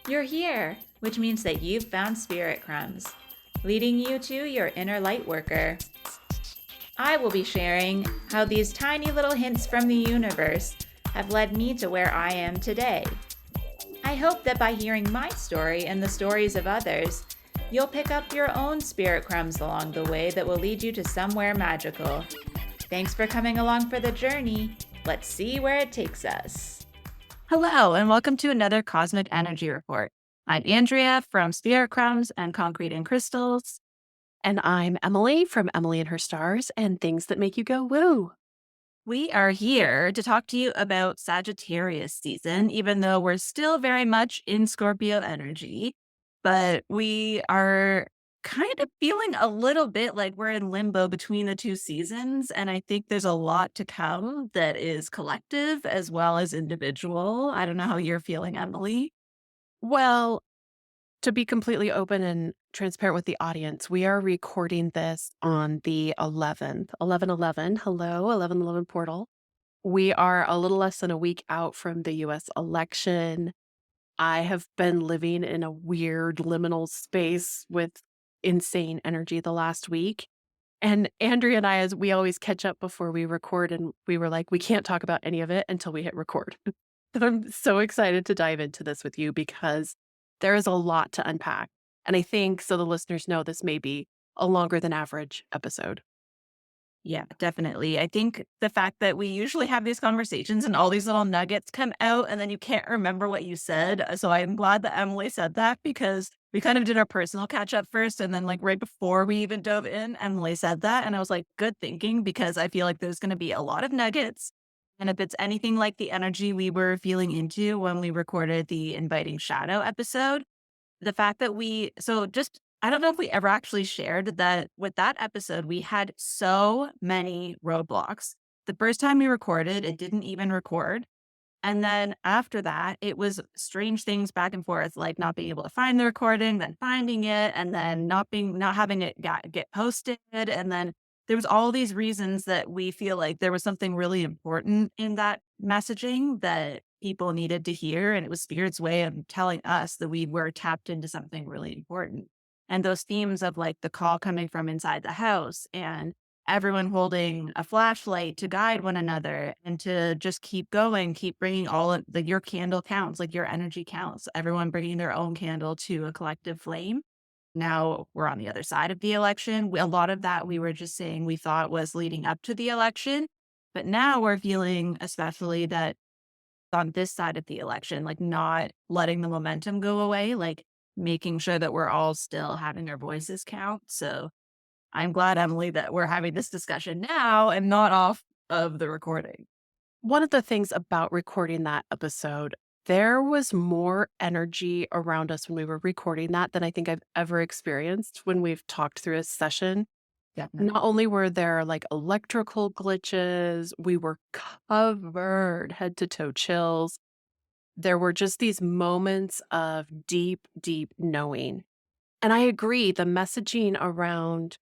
You're here, which means that you've found spirit crumbs, leading you to your inner light worker. I will be sharing how these tiny little hints from the universe have led me to where I am today. I hope that by hearing my story and the stories of others, you'll pick up your own spirit crumbs along the way that will lead you to somewhere magical. Thanks for coming along for the journey. Let's see where it takes us. Hello, and welcome to another Cosmic Energy Report. I'm Andrea from Spirit Crumbs and Concrete and Crystals. And I'm Emily from Emily and Her Stars and Things That Make You Go Woo. We are here to talk to you about Sagittarius season, even though we're still very much in Scorpio energy. But we are kind of feeling a little bit like we're in limbo between the two seasons. And I think there's a lot to come that is collective as well as individual. I don't know how you're feeling, Emily. Well, to be completely open and transparent with the audience, we are recording this on the 11th, 11/11. Hello, 11/11 portal. We are a little less than a week out from the US election. I have been living in a weird liminal space with insane energy the last week. And Andrea and I, as we always catch up before we record, and we were like, we can't talk about any of it until we hit record. I'm so excited to dive into this with you because there is a lot to unpack. And I think, so the listeners know, this may be a longer than average episode. Yeah, definitely. I think the fact that we usually have these conversations and all these little nuggets come out and then you can't remember what you said. So I'm glad that Emily said that because we kind of did our personal catch up first. And then, like, right before we even dove in, Emily said that. And I was like, good thinking, because I feel like there's going to be a lot of nuggets. And if it's anything like the energy we were feeling into when we recorded the Inviting Shadow episode, the fact that just I don't know if we ever actually shared that with that episode, we had so many roadblocks. The first time we recorded, it didn't even record. And then after that, it was strange things back and forth, like not being able to find the recording, then finding it, and then not having it get posted. And then there was all these reasons that we feel like there was something really important in that messaging that people needed to hear. And it was Spirit's way of telling us that we were tapped into something really important. And those themes of, like, the call coming from inside the house and everyone holding a flashlight to guide one another and to just keep going, keep bringing all of your candle counts, like your energy counts, everyone bringing their own candle to a collective flame. Now we're on the other side of the election. A lot of that we were just saying we thought was leading up to the election. But now we're feeling, especially that on this side of the election, like not letting the momentum go away, like making sure that we're all still having our voices count. So I'm glad, Emily, that we're having this discussion now and not off of the recording. One of the things about recording that episode, there was more energy around us when we were recording that than I think I've ever experienced when we've talked through a session. Definitely. Not only were there like electrical glitches, we were covered head to toe chills. There were just these moments of deep, deep knowing. And I agree, the messaging around,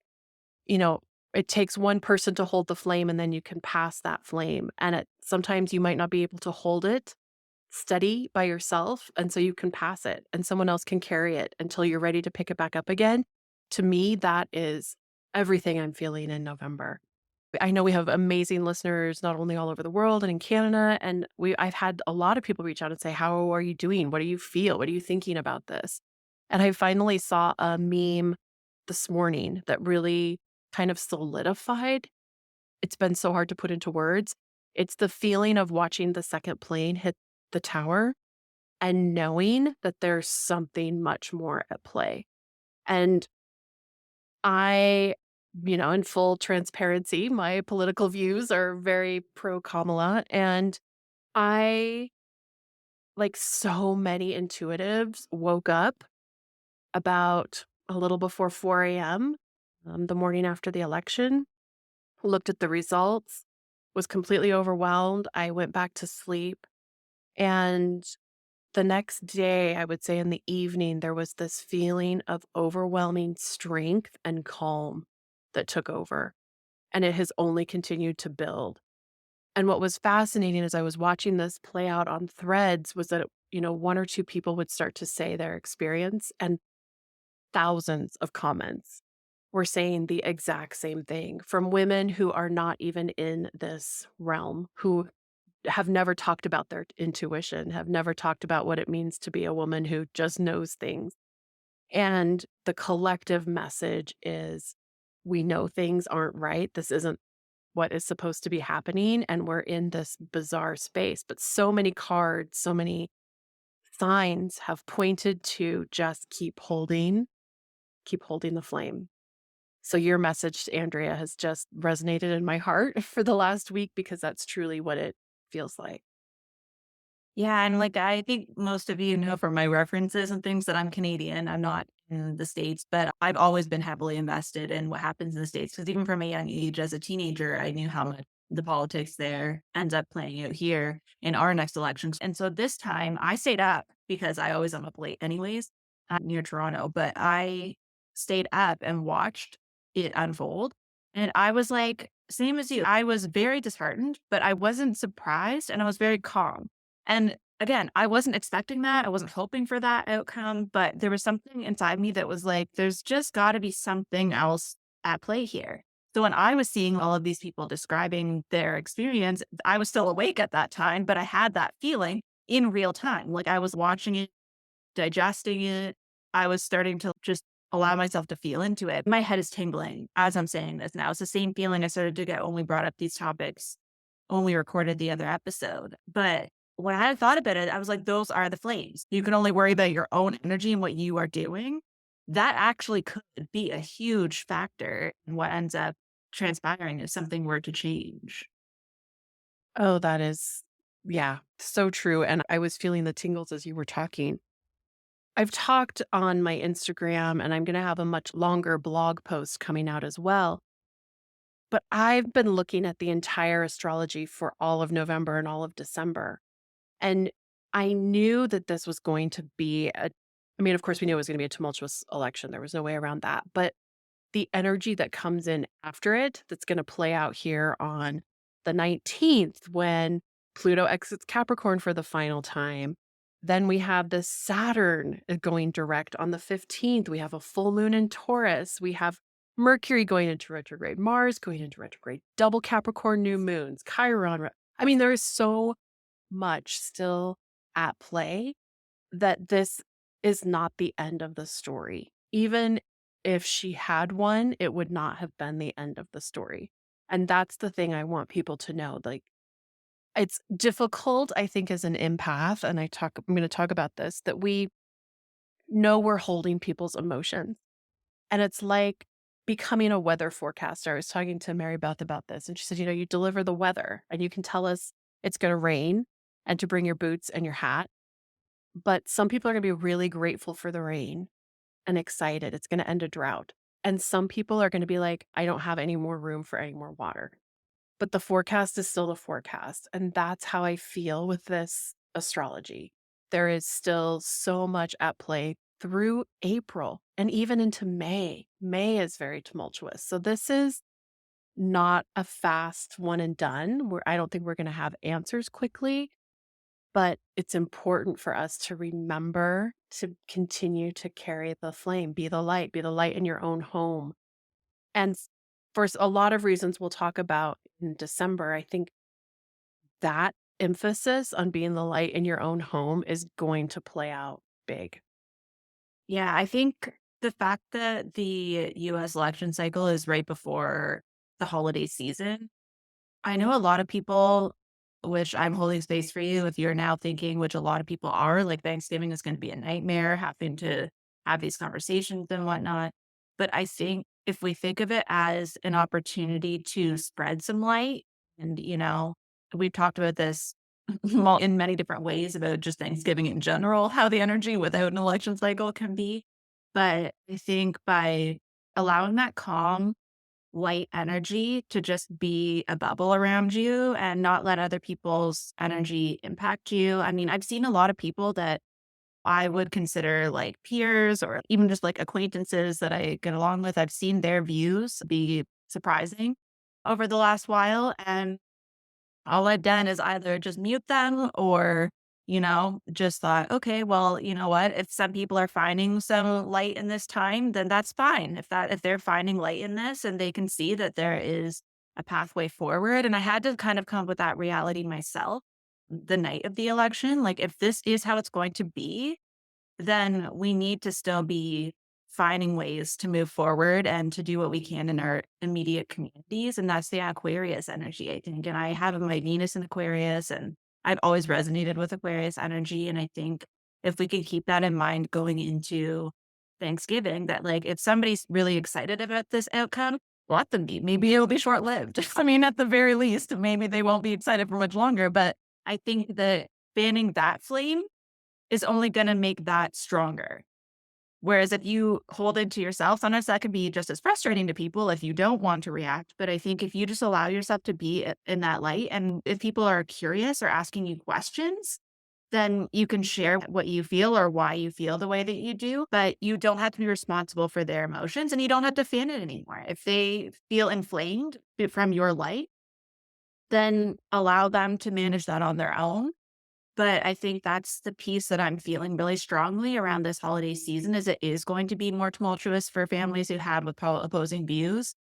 you know, it takes one person to hold the flame and then you can pass that flame. And sometimes you might not be able to hold it steady by yourself. And so you can pass it and someone else can carry it until you're ready to pick it back up again. To me, that is everything I'm feeling in November. I know we have amazing listeners, not only all over the world and in Canada. And I've had a lot of people reach out and say, how are you doing? What do you feel? What are you thinking about this? And I finally saw a meme this morning that really kind of solidified. It's been so hard to put into words. It's the feeling of watching the second plane hit the tower and knowing that there's something much more at play. And I, in full transparency, my political views are very pro Kamala. And I, like so many intuitives, woke up about a little before 4 a.m. The morning after the election, looked at the results, was completely overwhelmed. I went back to sleep. And the next day, I would say in the evening, there was this feeling of overwhelming strength and calm that took over. And it has only continued to build. And what was fascinating as I was watching this play out on threads was that one or two people would start to say their experience, and thousands of comments were saying the exact same thing from women who are not even in this realm, who have never talked about their intuition, have never talked about what it means to be a woman who just knows things. And the collective message is we know things aren't right. This isn't what is supposed to be happening. And we're in this bizarre space. But so many cards, so many signs have pointed to just keep holding the flame. So your message, Andrea, has just resonated in my heart for the last week because that's truly what it feels like. Yeah, and like I think most of you know from my references and things that I'm Canadian. I'm not in the States, but I've always been heavily invested in what happens in the States. Because even from a young age, as a teenager, I knew how much the politics there ends up playing out here in our next elections. And so this time I stayed up because I always am up late anyways, near Toronto, but I stayed up and watched it unfold. And I was like, same as you, I was very disheartened, but I wasn't surprised and I was very calm. And again, I wasn't expecting that. I wasn't hoping for that outcome, but there was something inside me that was like, there's just got to be something else at play here. So when I was seeing all of these people describing their experience, I was still awake at that time, but I had that feeling in real time. Like I was watching it, digesting it. I was starting to just allow myself to feel into it. My head is tingling as I'm saying this now. It's the same feeling I started to get when we brought up these topics, when we recorded the other episode. But when I thought about it, I was like, those are the flames. You can only worry about your own energy and what you are doing. That actually could be a huge factor in what ends up transpiring if something were to change. Oh, that is, yeah, so true. And I was feeling the tingles as you were talking. I've talked on my Instagram, and I'm going to have a much longer blog post coming out as well. But I've been looking at the entire astrology for all of November and all of December. And I knew that this was going to be I mean, of course, we knew it was going to be a tumultuous election. There was no way around that. But the energy that comes in after it, that's going to play out here on the 19th when Pluto exits Capricorn for the final time. Then we have the Saturn going direct on the 15th. We have a full moon in Taurus. We have Mercury going into retrograde, Mars going into retrograde, double Capricorn new moons, Chiron. I mean, there is so much still at play that this is not the end of the story. Even if she had one, it would not have been the end of the story. And that's the thing I want people to know. Like, it's difficult, I think, as an empath, and I'm going to talk about this, that we know we're holding people's emotions. And it's like becoming a weather forecaster. I was talking to Mary Beth about this, and she said, you deliver the weather and you can tell us it's going to rain and to bring your boots and your hat. But some people are going to be really grateful for the rain and excited. It's going to end a drought. And some people are going to be like, I don't have any more room for any more water. But the forecast is still the forecast. And that's how I feel with this astrology. There is still so much at play through April and even into May. May is very tumultuous. So this is not a fast one and done. I don't think we're going to have answers quickly, but it's important for us to remember to continue to carry the flame, be the light in your own home. And for a lot of reasons we'll talk about in December, I think that emphasis on being the light in your own home is going to play out big. Yeah, I think the fact that the US election cycle is right before the holiday season, I know a lot of people, which I'm holding space for you if you're now thinking, which a lot of people are, like Thanksgiving is going to be a nightmare, having to have these conversations and whatnot. But I think if we think of it as an opportunity to spread some light, and, we've talked about this in many different ways about just Thanksgiving in general, how the energy without an election cycle can be. But I think by allowing that calm, light energy to just be a bubble around you and not let other people's energy impact you. I mean, I've seen a lot of people that I would consider like peers or even just like acquaintances that I get along with. I've seen their views be surprising over the last while. And all I've done is either just mute them or just thought, okay, well, you know what? If some people are finding some light in this time, then that's fine. If they're finding light in this and they can see that there is a pathway forward. And I had to kind of come up with that reality myself the night of the election. Like, if this is how it's going to be, then we need to still be finding ways to move forward and to do what we can in our immediate communities. And that's the Aquarius energy, I think. And I have my Venus in Aquarius, and I've always resonated with Aquarius energy. And I think if we can keep that in mind going into Thanksgiving, that like if somebody's really excited about this outcome, let them be. Maybe it'll be short lived. I mean, at the very least, maybe they won't be excited for much longer. But I think that fanning that flame is only going to make that stronger. Whereas if you hold it to yourself, sometimes that can be just as frustrating to people if you don't want to react. But I think if you just allow yourself to be in that light, and if people are curious or asking you questions, then you can share what you feel or why you feel the way that you do. But you don't have to be responsible for their emotions, and you don't have to fan it anymore. If they feel inflamed from your light, then allow them to manage that on their own. But I think that's the piece that I'm feeling really strongly around this holiday season is it is going to be more tumultuous for families who have opposing views.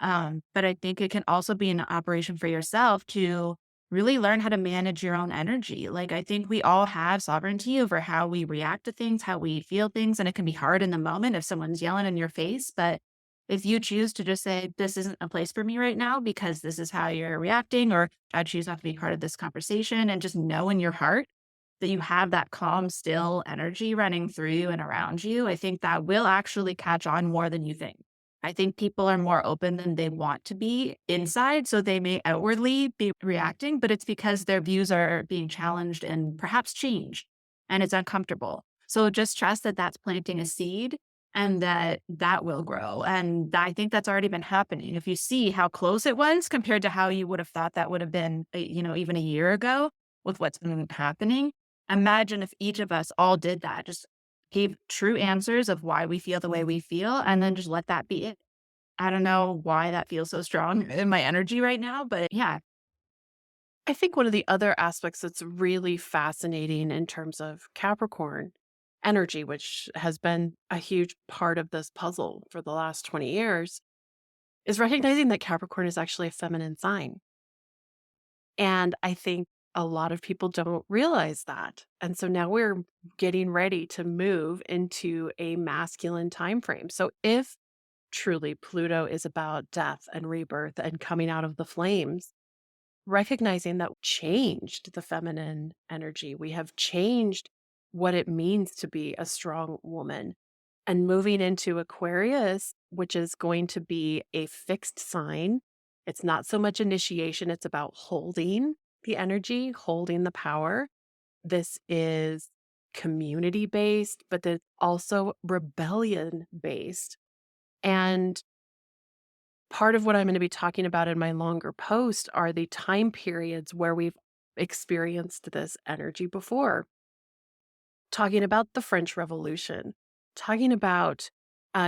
But I think it can also be an operation for yourself to really learn how to manage your own energy. Like, I think we all have sovereignty over how we react to things, how we feel things. And it can be hard in the moment if someone's yelling in your face. But if you choose to just say, this isn't a place for me right now because this is how you're reacting, or I choose not to be part of this conversation, and just know in your heart that you have that calm, still energy running through you and around you, I think that will actually catch on more than you think. I think people are more open than they want to be inside. So they may outwardly be reacting, but it's because their views are being challenged and perhaps changed, and it's uncomfortable. So just trust that that's planting a seed and that will grow. And I think that's already been happening. If you see how close it was compared to how you would have thought that would have been, even a year ago with what's been happening, imagine if each of us all did that, just gave true answers of why we feel the way we feel, and then just let that be it. I don't know why that feels so strong in my energy right now, but yeah. I think one of the other aspects that's really fascinating in terms of Capricorn energy, which has been a huge part of this puzzle for the last 20 years, is recognizing that Capricorn is actually a feminine sign. And I think a lot of people don't realize that. And so now we're getting ready to move into a masculine time frame. So if truly Pluto is about death and rebirth and coming out of the flames, recognizing that we changed the feminine energy. We have changed what it means to be a strong woman. And moving into Aquarius, which is going to be a fixed sign. It's not so much initiation, it's about holding the energy, holding the power. This is community based, but then also rebellion based. And part of what I'm going to be talking about in my longer post are the time periods where we've experienced this energy before. Talking about the French Revolution, talking about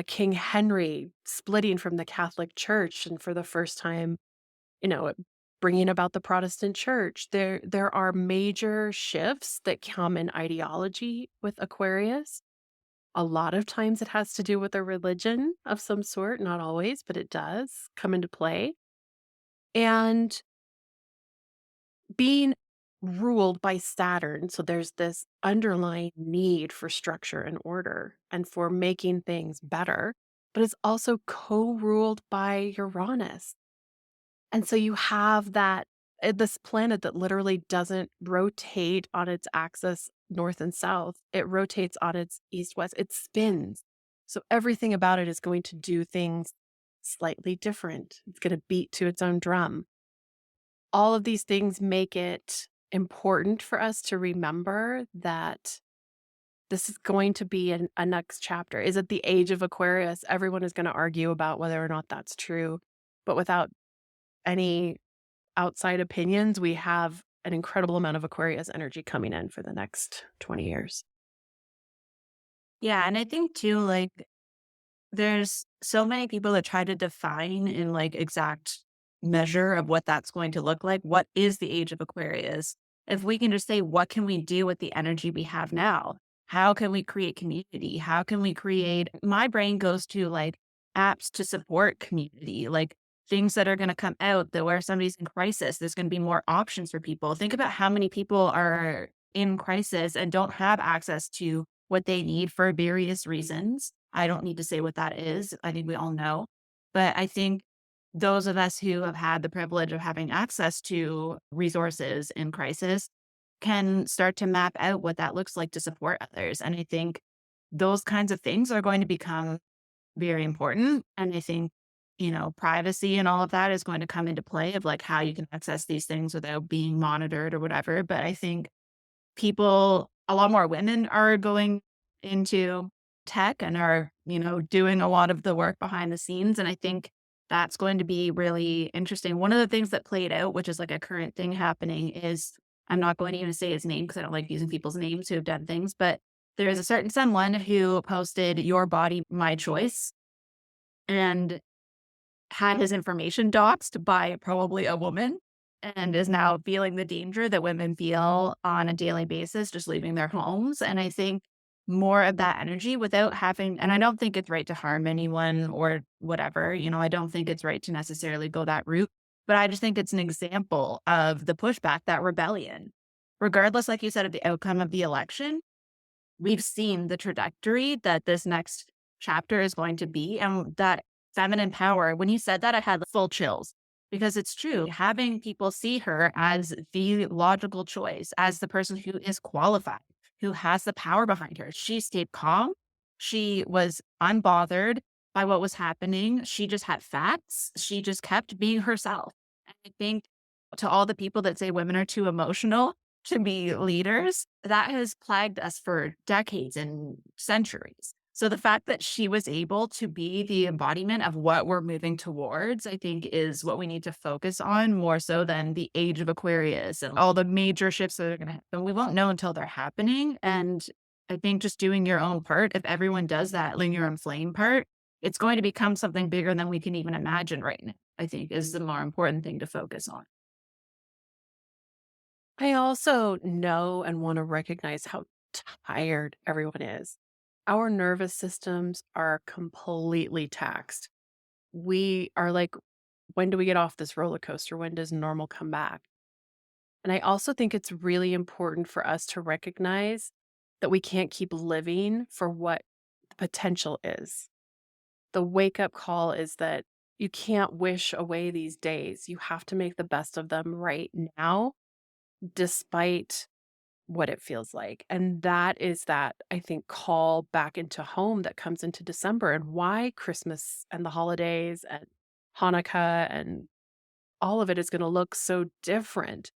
King Henry splitting from the Catholic Church, and for the first time, bringing about the Protestant Church. There are major shifts that come in ideology with Aquarius. A lot of times it has to do with a religion of some sort, not always, but it does come into play. And being ruled by Saturn, so there's this underlying need for structure and order and for making things better, but it's also co-ruled by Uranus. And so you have this planet that literally doesn't rotate on its axis north and south. It rotates on its east west. It spins. So everything about it is going to do things slightly different. It's going to beat to its own drum. All of these things make it important for us to remember that this is going to be a next chapter. Is it the age of Aquarius? Everyone is going to argue about whether or not that's true. But without any outside opinions, we have an incredible amount of Aquarius energy coming in for the next 20 years. Yeah. And I think too, like, there's so many people that try to define in like exact measure of what that's going to look like. What is the age of Aquarius? if we can just say, what can we do with the energy we have now? How can we create community? How can we create, my brain goes to like apps to support community, like things that are going to come out that where somebody's in crisis, there's going to be more options for people. Think about how many people are in crisis and don't have access to what they need for various reasons. I don't need to say what that is. I think we all know. But I think those of us who have had the privilege of having access to resources in crisis can start to map out what that looks like to support others. And I think those kinds of things are going to become very important. And I think, privacy and all of that is going to come into play of like how you can access these things without being monitored or whatever. But I think people, a lot more women are going into tech and are, doing a lot of the work behind the scenes. And I think that's going to be really interesting. One of the things that played out, which is like a current thing happening, is I'm not going to even say his name because I don't like using people's names who have done things, but there is a certain someone who posted "Your Body, My Choice" and had his information doxed by probably a woman and is now feeling the danger that women feel on a daily basis just leaving their homes. And I think more of that energy without having, and I don't think it's right to harm anyone or whatever, I don't think it's right to necessarily go that route, but I just think it's an example of the pushback, that rebellion. Regardless, like you said, of the outcome of the election, we've seen the trajectory that this next chapter is going to be. And that feminine power, when you said that, I had full chills because it's true. Having people see her as the logical choice, as the person who is qualified, who has the power behind her. She stayed calm. She was unbothered by what was happening. She just had facts. She just kept being herself. And I think to all the people that say women are too emotional to be leaders, that has plagued us for decades and centuries. So the fact that she was able to be the embodiment of what we're moving towards, I think is what we need to focus on more so than the age of Aquarius and all the major shifts that are going to happen. We won't know until they're happening. And I think just doing your own part, if everyone does that linear and flame part, it's going to become something bigger than we can even imagine right now, I think is the more important thing to focus on. I also know and want to recognize how tired everyone is. Our nervous systems are completely taxed. We are like, when do we get off this roller coaster? When does normal come back? And I also think it's really important for us to recognize that we can't keep living for what the potential is. The wake up call is that you can't wish away these days. You have to make the best of them right now, despite what it feels like. And that is that, I think, call back into home that comes into December and why Christmas and the holidays and Hanukkah and all of it is going to look so different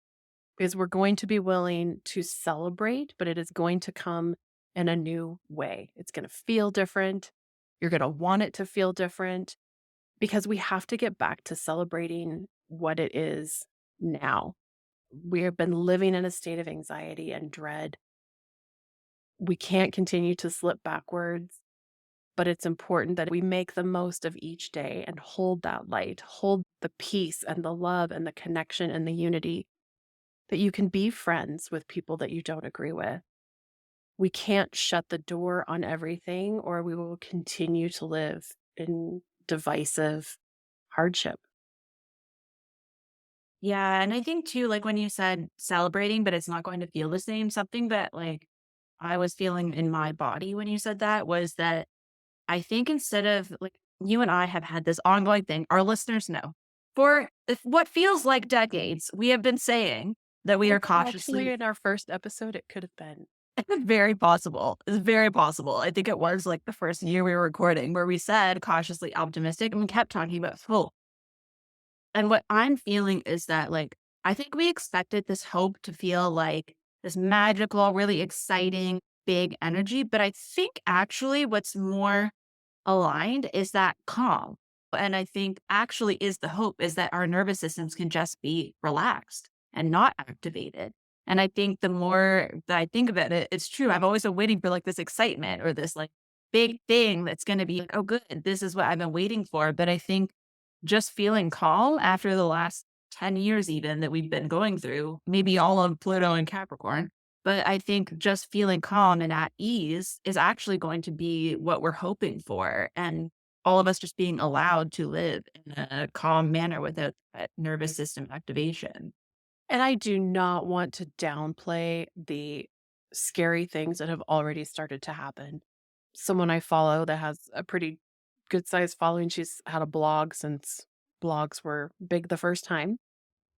because we're going to be willing to celebrate, but it is going to come in a new way. It's going to feel different. You're going to want it to feel different because we have to get back to celebrating what it is now. We have been living in a state of anxiety and dread. We can't continue to slip backwards, but it's important that we make the most of each day and hold that light, hold the peace and the love and the connection and the unity that you can be friends with people that you don't agree with. We can't shut the door on everything or we will continue to live in divisive hardship. Yeah. And I think too, like when you said celebrating, but it's not going to feel the same, something that like I was feeling in my body when you said that was that I think instead of like you and I have had this ongoing thing, our listeners know for what feels like decades, we have been saying that we are Actually, cautiously in our first episode, it could have been. very possible. It's very possible. I think it was like the first year we were recording where we said cautiously optimistic and we kept talking about hope. And what I'm feeling is that like I think we expected this hope to feel like this magical, really exciting, big energy. But I think actually what's more aligned is that calm. And I think actually is the hope is that our nervous systems can just be relaxed and not activated. And I think the more that I think about it, it's true. I've always been waiting for like this excitement or this like big thing that's going to be like, oh, good, this is what I've been waiting for. But I think just feeling calm after the last 10 years even that we've been going through, maybe all of Pluto and Capricorn. But I think just feeling calm and at ease is actually going to be what we're hoping for. And all of us just being allowed to live in a calm manner without that nervous system activation. And I do not want to downplay the scary things that have already started to happen. Someone I follow that has a pretty good sized following, she's had a blog since blogs were big the first time.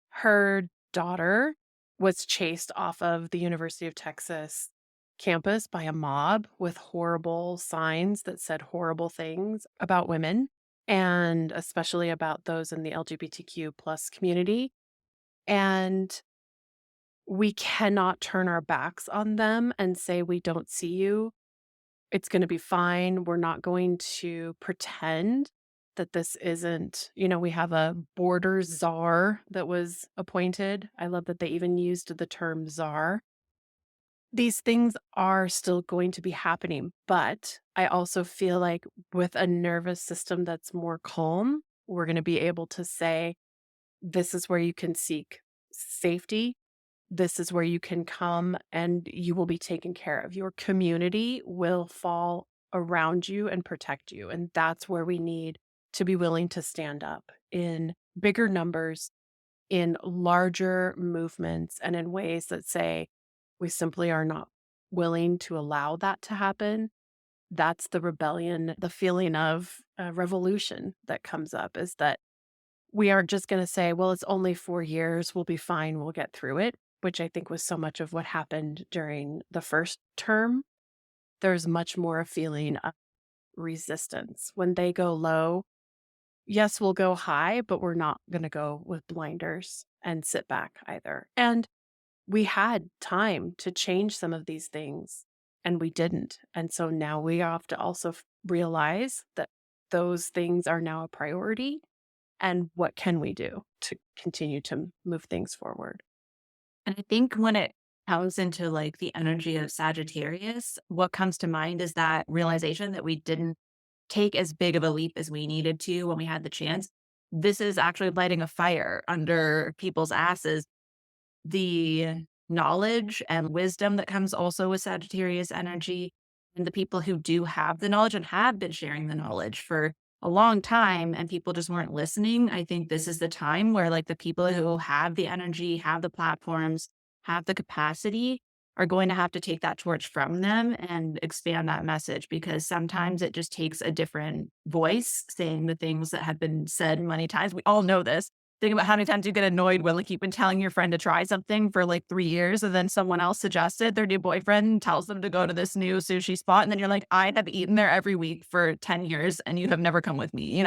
Her daughter was chased off of the University of Texas campus by a mob with horrible signs that said horrible things about women and especially about those in the LGBTQ plus community. And we cannot turn our backs on them and say, we don't see you. It's going to be fine. We're not going to pretend that this isn't, we have a border czar that was appointed. I love that they even used the term czar. These things are still going to be happening, but I also feel like with a nervous system that's more calm, we're going to be able to say, this is where you can seek safety. This is where you can come and you will be taken care of. Your community will fall around you and protect you. And that's where we need to be willing to stand up in bigger numbers, in larger movements, and in ways that say we simply are not willing to allow that to happen. That's the rebellion, the feeling of revolution that comes up is that we aren't just going to say, well, it's only 4 years. We'll be fine. We'll get through it, which I think was so much of what happened during the first term. There's much more a feeling of resistance. When they go low, yes, we'll go high, but we're not going to go with blinders and sit back either. And we had time to change some of these things and we didn't. And so now we have to also realize that those things are now a priority. And what can we do to continue to move things forward? And I think when it comes into like the energy of Sagittarius, what comes to mind is that realization that we didn't take as big of a leap as we needed to when we had the chance. This is actually lighting a fire under people's asses. The knowledge and wisdom that comes also with Sagittarius energy, and the people who do have the knowledge and have been sharing the knowledge for a long time and people just weren't listening. I think this is the time where like the people who have the energy, have the platforms, have the capacity are going to have to take that torch from them and expand that message because sometimes it just takes a different voice saying the things that have been said many times. We all know this. Think about how many times you get annoyed when like you've been telling your friend to try something for like 3 years and then someone else suggested their new boyfriend tells them to go to this new sushi spot. And then you're like, I have eaten there every week for 10 years and you have never come with me.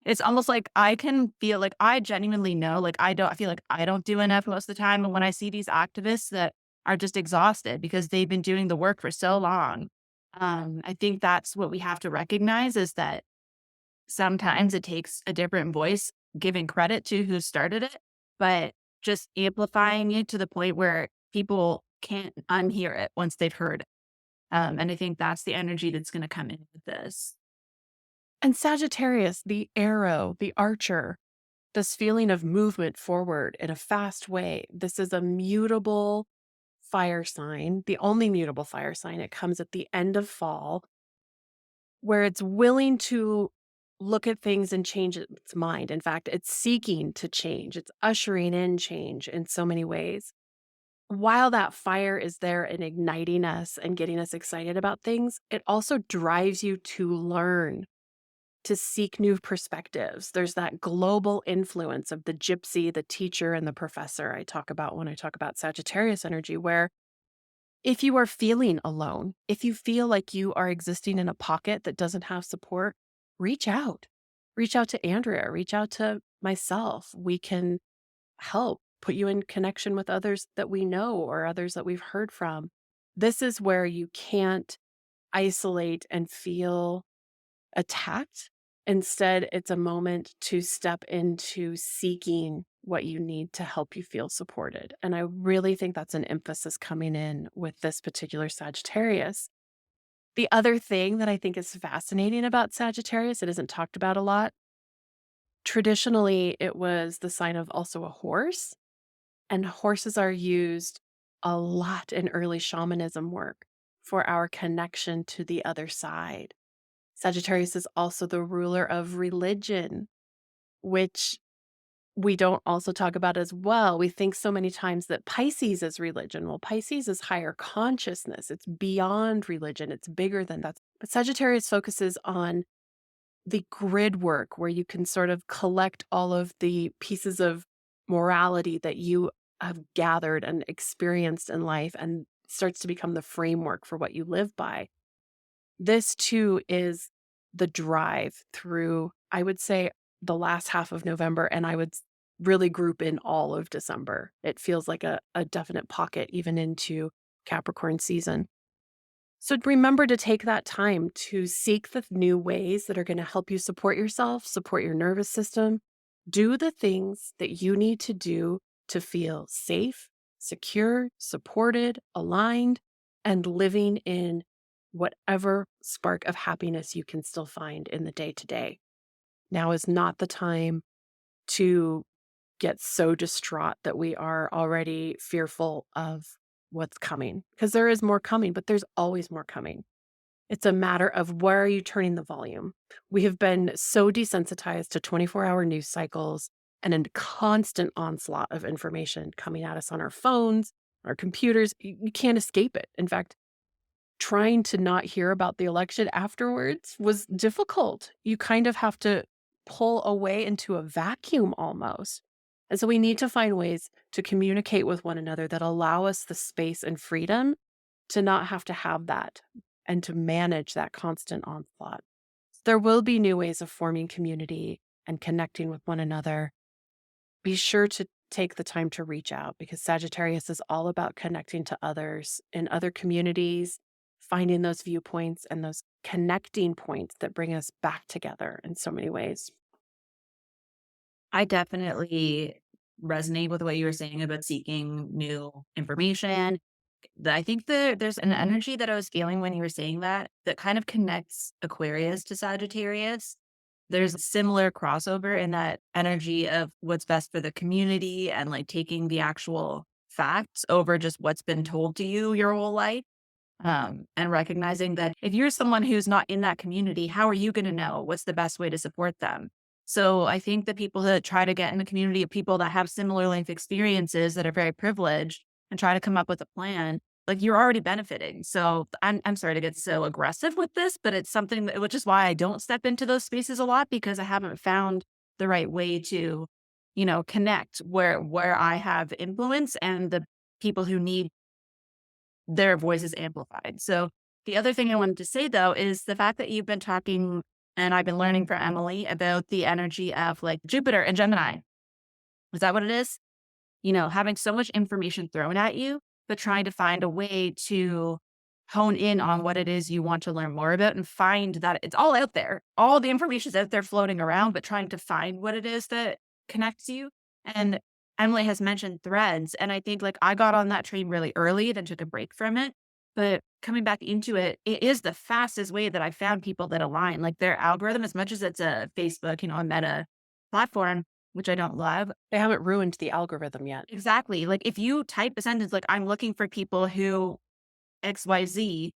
It's almost like I can feel like I genuinely know, like I feel like I don't do enough most of the time. And when I see these activists that are just exhausted because they've been doing the work for so long, I think that's what we have to recognize is that sometimes it takes a different voice giving credit to who started it, but just amplifying it to the point where people can't unhear it once they've heard it. And I think that's the energy that's going to come in with this. And Sagittarius, the arrow, the archer, this feeling of movement forward in a fast way. This is a mutable fire sign, the only mutable fire sign. It comes at the end of fall, where it's willing to look at things and change its mind. In fact, it's seeking to change. It's ushering in change in so many ways. While that fire is there and igniting us and getting us excited about things, it also drives you to learn, to seek new perspectives. There's that global influence of the gypsy, the teacher, and the professor I talk about when I talk about Sagittarius energy, where if you are feeling alone, if you feel like you are existing in a pocket that doesn't have support, reach out. Reach out to Andrea, reach out to myself. We can help put you in connection with others that we know or others that we've heard from. This is where you can't isolate and feel attacked. Instead, it's a moment to step into seeking what you need to help you feel supported. And I really think that's an emphasis coming in with this particular Sagittarius. The other thing that I think is fascinating about Sagittarius, it isn't talked about a lot, Traditionally, it was the sign of also a horse, and horses are used a lot in early shamanism work for our connection to the other side. Sagittarius is also the ruler of religion, which we don't also talk about as well. We think so many times that Pisces is religion. Well, Pisces is higher consciousness. It's beyond religion. It's bigger than that. But Sagittarius focuses on the grid work where you can sort of collect all of the pieces of morality that you have gathered and experienced in life and starts to become the framework for what you live by. This too is the drive through, I would say, the last half of November, and I would really group in all of December. It feels like a definite pocket even into Capricorn season. So remember to take that time to seek the new ways that are going to help you support yourself, support your nervous system. Do the things that you need to do to feel safe, secure, supported, aligned, and living in whatever spark of happiness you can still find in the day to day. Now is not the time to get so distraught that we are already fearful of what's coming, because there is more coming, but there's always more coming. It's a matter of where are you turning the volume. We have been so desensitized to 24-hour news cycles and a constant onslaught of information coming at us on our phones, our computers. You can't escape it. In fact, trying to not hear about the election afterwards was difficult. You kind of have to pull away into a vacuum almost. And so we need to find ways to communicate with one another that allow us the space and freedom to not have to have that and to manage that constant onslaught. There will be new ways of forming community and connecting with one another. Be sure to take the time to reach out, because Sagittarius is all about connecting to others in other communities, finding those viewpoints and those connecting points that bring us back together in so many ways. I definitely resonate with what you were saying about seeking new information. I think there's an energy that I was feeling when you were saying that kind of connects Aquarius to Sagittarius. There's a similar crossover in that energy of what's best for the community and like taking the actual facts over just what's been told to you your whole life. And recognizing that if you're someone who's not in that community, how are you going to know what's the best way to support them? So I think the people that try to get in a community of people that have similar life experiences that are very privileged and try to come up with a plan, like you're already benefiting. So I'm sorry to get so aggressive with this, but it's something that, which is why I don't step into those spaces a lot, because I haven't found the right way to, connect where I have influence and the people who need their voices amplified. So the other thing I wanted to say though is the fact that you've been talking and I've been learning from Emily about the energy of like Jupiter and Gemini. Is that what it is? Having so much information thrown at you, but trying to find a way to hone in on what it is you want to learn more about and find that it's all out there. All the information is out there floating around, but trying to find what it is that connects you. And Emily has mentioned threads. And I think like I got on that train really early, then took a break from it. But coming back into it, it is the fastest way that I found people that align. Like their algorithm, as much as it's a Facebook, a meta platform, which I don't love. They haven't ruined the algorithm yet. Exactly. Like if you type a sentence like I'm looking for people who XYZ,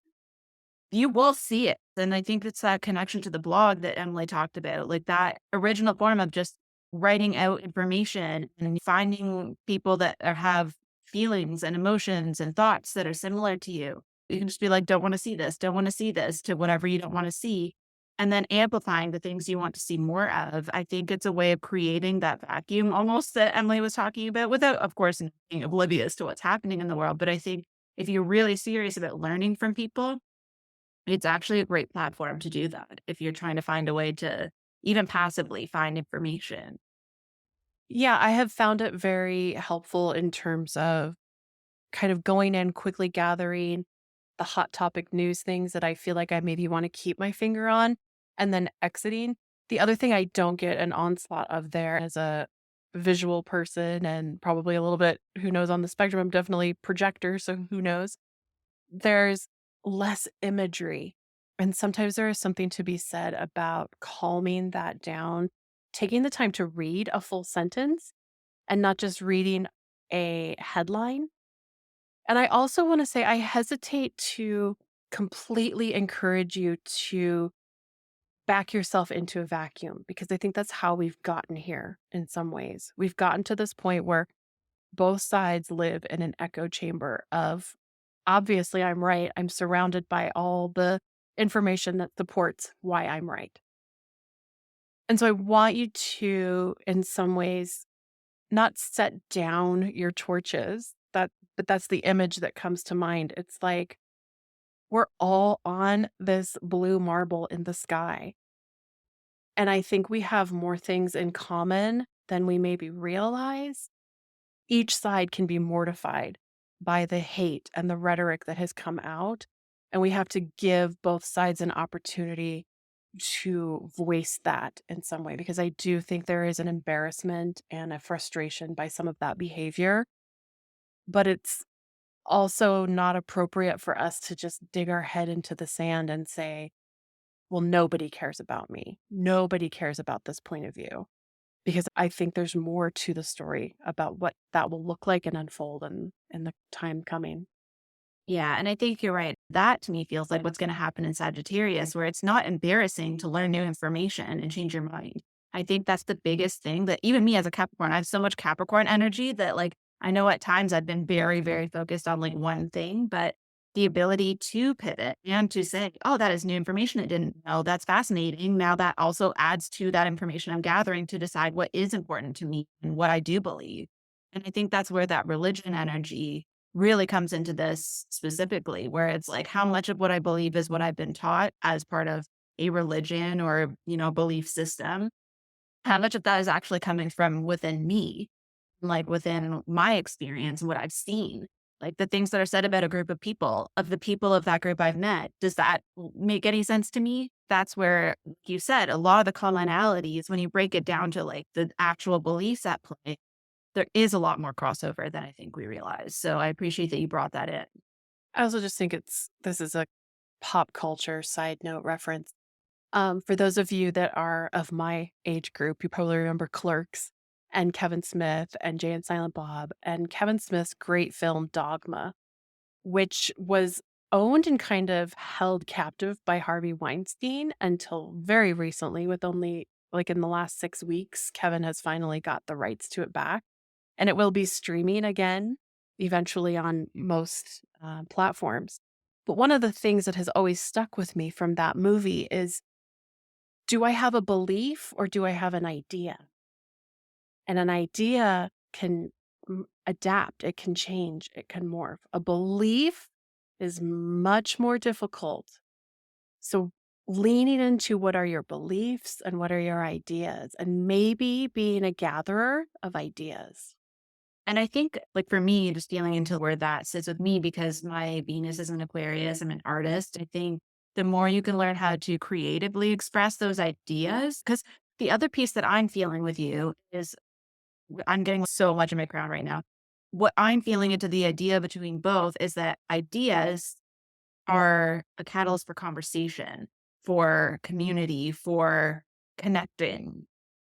you will see it. And I think it's that connection to the blog that Emily talked about, like that original form of just writing out information and finding people that have feelings and emotions and thoughts that are similar to you. You can just be like, don't want to see this, don't want to see this, to whatever you don't want to see. And then amplifying the things you want to see more of. I think it's a way of creating that vacuum almost that Emily was talking about without, of course, being oblivious to what's happening in the world. But I think if you're really serious about learning from people, it's actually a great platform to do that if you're trying to find a way to even passively find information. Yeah, I have found it very helpful in terms of kind of going in, quickly gathering the hot topic news things that I feel like I maybe want to keep my finger on and then exiting. The other thing I don't get an onslaught of there as a visual person and probably a little bit, who knows, on the spectrum, I'm definitely projector, so who knows? There's less imagery. And sometimes there is something to be said about calming that down taking the time to read a full sentence and not just reading a headline. And I also want to say I hesitate to completely encourage you to back yourself into a vacuum because I think that's how we've gotten here in some ways. We've gotten to this point where both sides live in an echo chamber of obviously I'm right. I'm surrounded by all the information that supports why I'm right. And so I want you to, in some ways, not set down your torches. But that's the image that comes to mind. It's like we're all on this blue marble in the sky. And I think we have more things in common than we maybe realize. Each side can be mortified by the hate and the rhetoric that has come out. And we have to give both sides an opportunity to voice that in some way, because I do think there is an embarrassment and a frustration by some of that behavior. But it's also not appropriate for us to just dig our head into the sand and say, well, nobody cares about me. Nobody cares about this point of view. Because I think there's more to the story about what that will look like and unfold in the time coming. Yeah, and I think you're right. That to me feels like what's going to happen in Sagittarius, where it's not embarrassing to learn new information and change your mind. I think that's the biggest thing that even me as a Capricorn, I have so much Capricorn energy that like I know at times I've been very, very focused on like one thing, but the ability to pivot and to say, oh, that is new information I didn't know. That's fascinating. Now that also adds to that information I'm gathering to decide what is important to me and what I do believe. And I think that's where that religion energy really comes into this specifically, where it's like how much of what I believe is what I've been taught as part of a religion or, belief system. How much of that is actually coming from within me, like within my experience and what I've seen. Like the things that are said about a group of people, of the people of that group I've met, does that make any sense to me? That's where, like you said, a lot of the commonalities, when you break it down to like the actual beliefs at play, there is a lot more crossover than I think we realize. So I appreciate that you brought that in. I also just think this is a pop culture side note reference. For those of you that are of my age group, you probably remember Clerks and Kevin Smith and Jay and Silent Bob and Kevin Smith's great film Dogma, which was owned and kind of held captive by Harvey Weinstein until very recently, with only like in the last 6 weeks, Kevin has finally got the rights to it back. And it will be streaming again eventually on most platforms. But one of the things that has always stuck with me from that movie is, do I have a belief or do I have an idea? And an idea can adapt, it can change, it can morph. A belief is much more difficult. So, leaning into what are your beliefs and what are your ideas, and maybe being a gatherer of ideas. And I think, like for me, just dealing into where that sits with me, because my Venus is an Aquarius, I'm an artist. I think the more you can learn how to creatively express those ideas, because the other piece that I'm feeling with you is I'm getting so much in my crown right now. What I'm feeling into the idea between both is that ideas are a catalyst for conversation, for community, for connecting.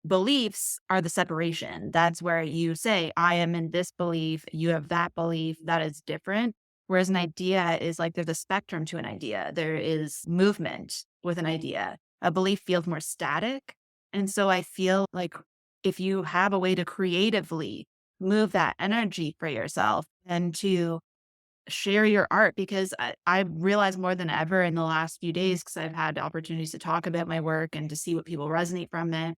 Beliefs are the separation. That's where you say, I am in this belief, you have that belief, that is different. Whereas an idea is like there's a spectrum to an idea. There is movement with an idea. A belief feels more static. And so I feel like if you have a way to creatively move that energy for yourself and to share your art, because I realize more than ever in the last few days, because I've had opportunities to talk about my work and to see what people resonate from it,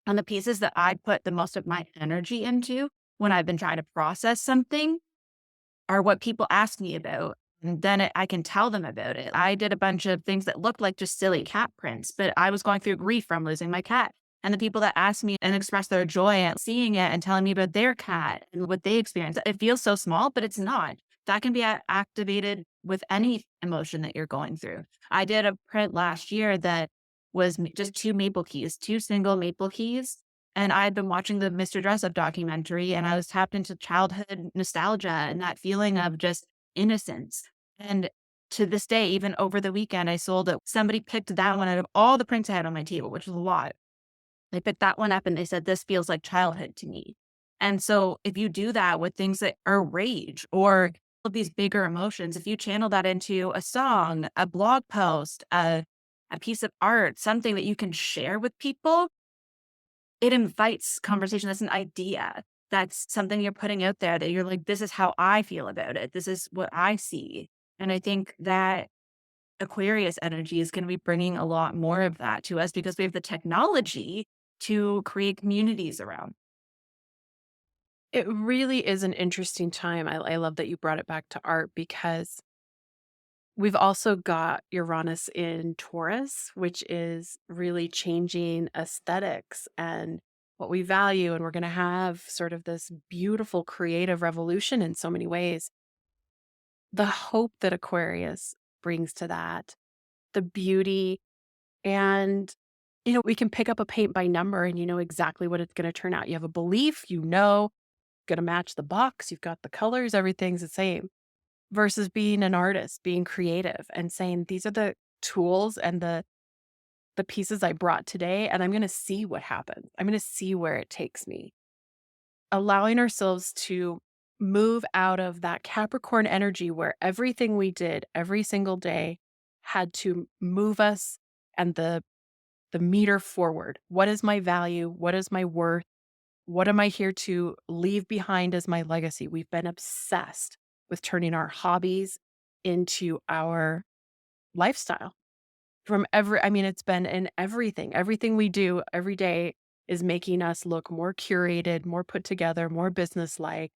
and the pieces that I put the most of my energy into when I've been trying to process something are what people ask me about. And then I can tell them about it. I did a bunch of things that looked like just silly cat prints, but I was going through grief from losing my cat. And the people that asked me and expressed their joy at seeing it and telling me about their cat and what they experienced, it feels so small, but it's not. That can be activated with any emotion that you're going through. I did a print last year that was just two maple keys, two single maple keys. And I had been watching the Mr. Dress Up documentary, and I was tapped into childhood nostalgia and that feeling of just innocence. And to this day, even over the weekend, I sold it. Somebody picked that one out of all the prints I had on my table, which was a lot. They picked that one up and they said, this feels like childhood to me. And so if you do that with things that are rage or of these bigger emotions, if you channel that into a song, a blog post, a piece of art, something that you can share with people, it invites conversation. That's an idea. That's something you're putting out there that you're like, this is how I feel about it. This is what I see. And I think that Aquarius energy is going to be bringing a lot more of that to us because we have the technology to create communities around. It really is an interesting time. I love that you brought it back to art because we've also got Uranus in Taurus, which is really changing aesthetics and what we value. And we're going to have sort of this beautiful creative revolution in so many ways. The hope that Aquarius brings to that, the beauty, and we can pick up a paint by number and you know exactly what it's going to turn out. You have a belief, going to match the box, you've got the colors, everything's the same. Versus being an artist, being creative and saying, these are the tools and the pieces I brought today, and I'm going to see what happens. I'm going to see where it takes me. Allowing ourselves to move out of that Capricorn energy where everything we did every single day had to move us and the meter forward. What is my value? What is my worth? What am I here to leave behind as my legacy? We've been obsessed with turning our hobbies into our lifestyle. It's been in everything. Everything we do every day is making us look more curated, more put together, more businesslike.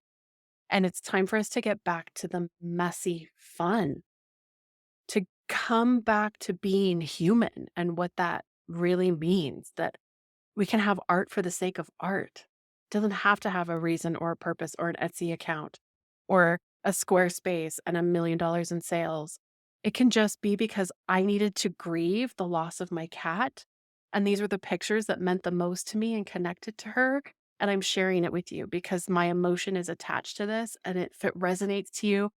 And it's time for us to get back to the messy fun, to come back to being human and what that really means, that we can have art for the sake of art. It doesn't have to have a reason or a purpose or an Etsy account or a Squarespace and $1 million in sales. It can just be because I needed to grieve the loss of my cat. And these were the pictures that meant the most to me and connected to her. And I'm sharing it with you because my emotion is attached to this. And if it resonates to you,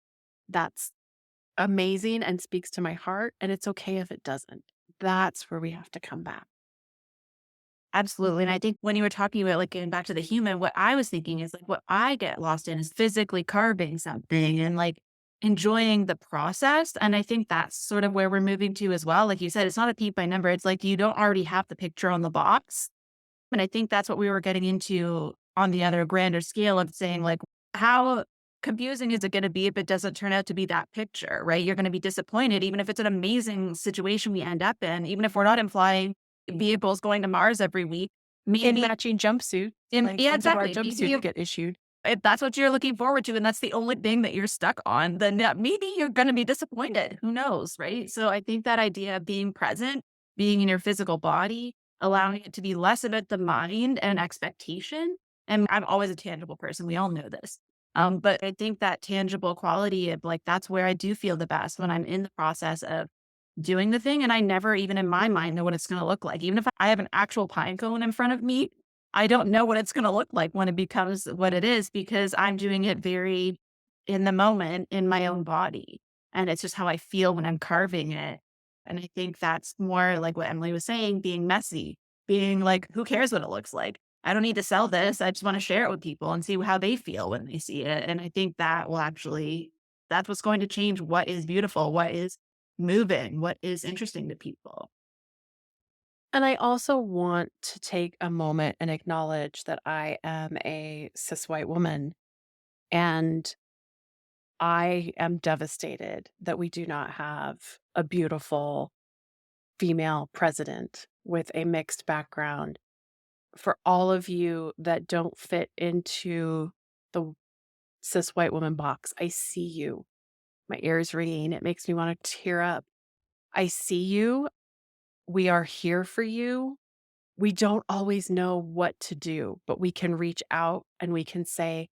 that's amazing and speaks to my heart. And it's okay if it doesn't. That's where we have to come back. Absolutely. And I think when you were talking about like getting back to the human, what I was thinking is like what I get lost in is physically carving something and like enjoying the process. And I think that's sort of where we're moving to as well. Like you said, it's not a peep by number. It's like you don't already have the picture on the box. And I think that's what we were getting into on the other grander scale of saying like, how confusing is it going to be if it doesn't turn out to be that picture, right? You're going to be disappointed, even if it's an amazing situation we end up in, even if we're not in flying vehicles going to Mars every week. In matching jumpsuit. Yeah, exactly. Jumpsuits get issued. If that's what you're looking forward to, and that's the only thing that you're stuck on, then maybe you're going to be disappointed. Who knows, right? So I think that idea of being present, being in your physical body, allowing it to be less about the mind and expectation. And I'm always a tangible person. We all know this. But I think that tangible quality of like, that's where I do feel the best when I'm in the process of doing the thing. And I never even in my mind know what it's going to look like. Even if I have an actual pine cone in front of me, I don't know what it's going to look like when it becomes what it is because I'm doing it very in the moment in my own body. And it's just how I feel when I'm carving it. And I think that's more like what Emily was saying, being messy, being like, who cares what it looks like? I don't need to sell this. I just want to share it with people and see how they feel when they see it. And I think that will actually, that's what's going to change what is beautiful, what is moving, what is interesting to people. And I also want to take a moment and acknowledge that I am a cis white woman and I am devastated that we do not have a beautiful female president with a mixed background. For all of you that don't fit into the cis white woman box, I see you. My ears ringing. It makes me want to tear up. I see you. We are here for you. We don't always know what to do, but we can reach out and we can say,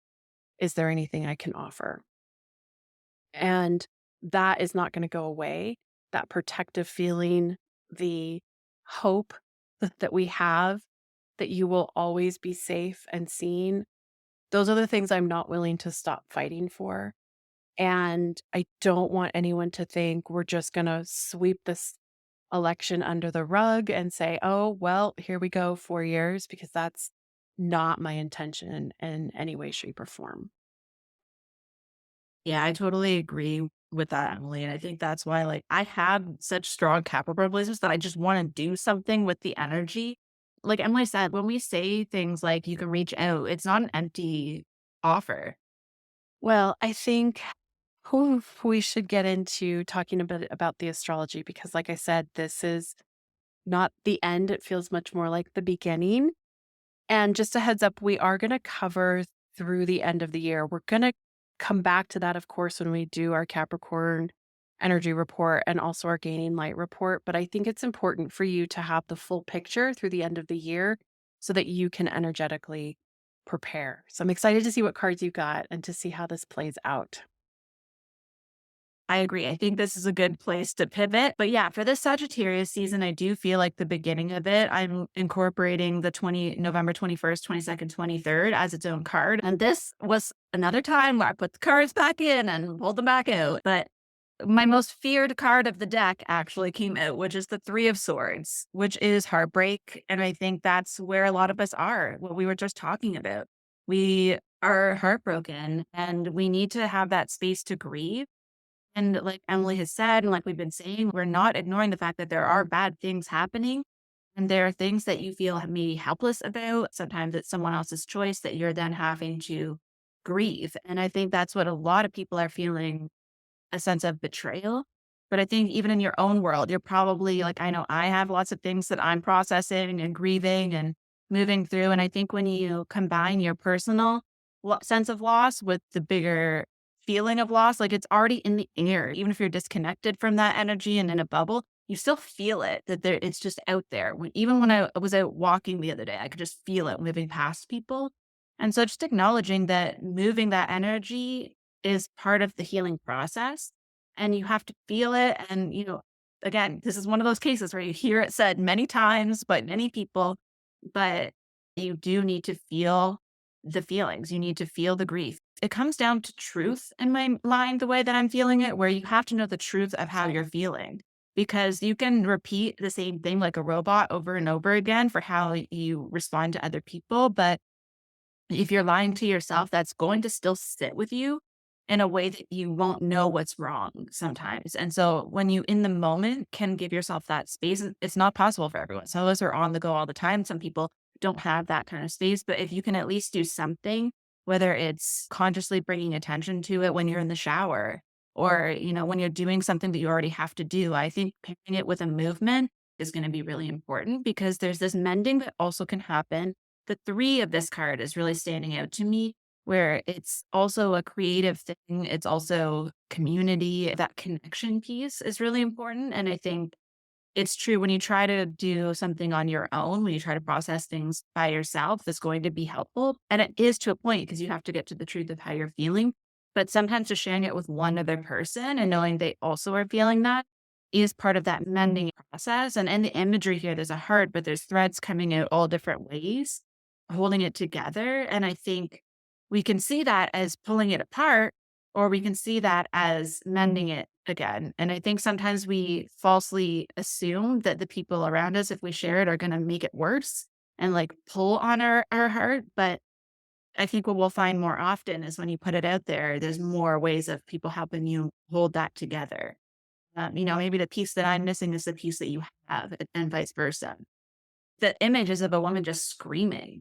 is there anything I can offer? And that is not going to go away. That protective feeling, the hope that we have that you will always be safe and seen. Those are the things I'm not willing to stop fighting for. And I don't want anyone to think we're just going to sweep this election under the rug and say, oh, well, here we go, 4 years, because that's not my intention in any way, shape, or form. Yeah, I totally agree with that, Emily. And I think that's why, like, I have such strong Capricorn blazers that I just want to do something with the energy. Like Emily said, when we say things like you can reach out, it's not an empty offer. Well, I think we should get into talking a bit about the astrology because, like I said, this is not the end. It feels much more like the beginning. And just a heads up, we are going to cover through the end of the year. We're going to come back to that, of course, when we do our Capricorn energy report and also our gaining light report. But I think it's important for you to have the full picture through the end of the year so that you can energetically prepare. So I'm excited to see what cards you got and to see how this plays out. I agree. I think this is a good place to pivot. But yeah, for this Sagittarius season, I do feel like the beginning of it, I'm incorporating the November 21st, 22nd, 23rd as its own card. And this was another time where I put the cards back in and pulled them back out. But my most feared card of the deck actually came out, which is the Three of Swords, which is heartbreak. And I think that's where a lot of us are, what we were just talking about. We are heartbroken and we need to have that space to grieve. And like Emily has said, and like we've been saying, we're not ignoring the fact that there are bad things happening. And there are things that you feel maybe helpless about. Sometimes it's someone else's choice that you're then having to grieve. And I think that's what a lot of people are feeling, a sense of betrayal. But I think even in your own world, you're probably like, I know I have lots of things that I'm processing and grieving and moving through. And I think when you combine your personal sense of loss with the bigger feeling of loss, like it's already in the air. Even if you're disconnected from that energy and in a bubble, you still feel it that there it's just out there. Even when I was out walking the other day, I could just feel it moving past people. And so just acknowledging that moving that energy is part of the healing process and you have to feel it. And, again, this is one of those cases where you hear it said many times by many people, but you do need to feel the feelings. You need to feel the grief. It comes down to truth in my mind, the way that I'm feeling it, where you have to know the truth of how you're feeling because you can repeat the same thing like a robot over and over again for how you respond to other people. But if you're lying to yourself, that's going to still sit with you in a way that you won't know what's wrong sometimes. And so when you in the moment can give yourself that space, it's not possible for everyone. Some of us are on the go all the time. Some people don't have that kind of space, but if you can at least do something, whether it's consciously bringing attention to it when you're in the shower or, when you're doing something that you already have to do, I think pairing it with a movement is going to be really important because there's this mending that also can happen. The three of this card is really standing out to me, where it's also a creative thing. It's also community. That connection piece is really important. And I think it's true when you try to do something on your own, when you try to process things by yourself, that's going to be helpful. And it is to a point because you have to get to the truth of how you're feeling. But sometimes just sharing it with one other person and knowing they also are feeling that is part of that mending process. And in the imagery here, there's a heart, but there's threads coming out all different ways, holding it together. And I think we can see that as pulling it apart, or we can see that as mending it again. And I think sometimes we falsely assume that the people around us, if we share it, are going to make it worse and like pull on our heart. But I think what we'll find more often is when you put it out there, there's more ways of people helping you hold that together. Maybe the piece that I'm missing is the piece that you have, and vice versa. The image is of a woman just screaming.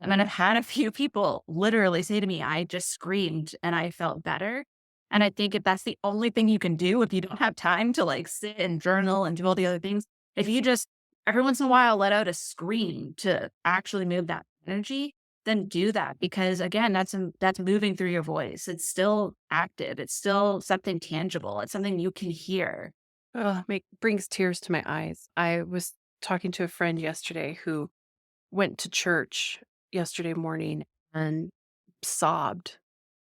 And I've had a few people literally say to me, I just screamed and I felt better. And I think if that's the only thing you can do, if you don't have time to like sit and journal and do all the other things, if you just every once in a while let out a scream to actually move that energy, then do that. Because again, that's moving through your voice. It's still active. It's still something tangible. It's something you can hear. Brings tears to my eyes. I was talking to a friend yesterday who went to church yesterday morning and sobbed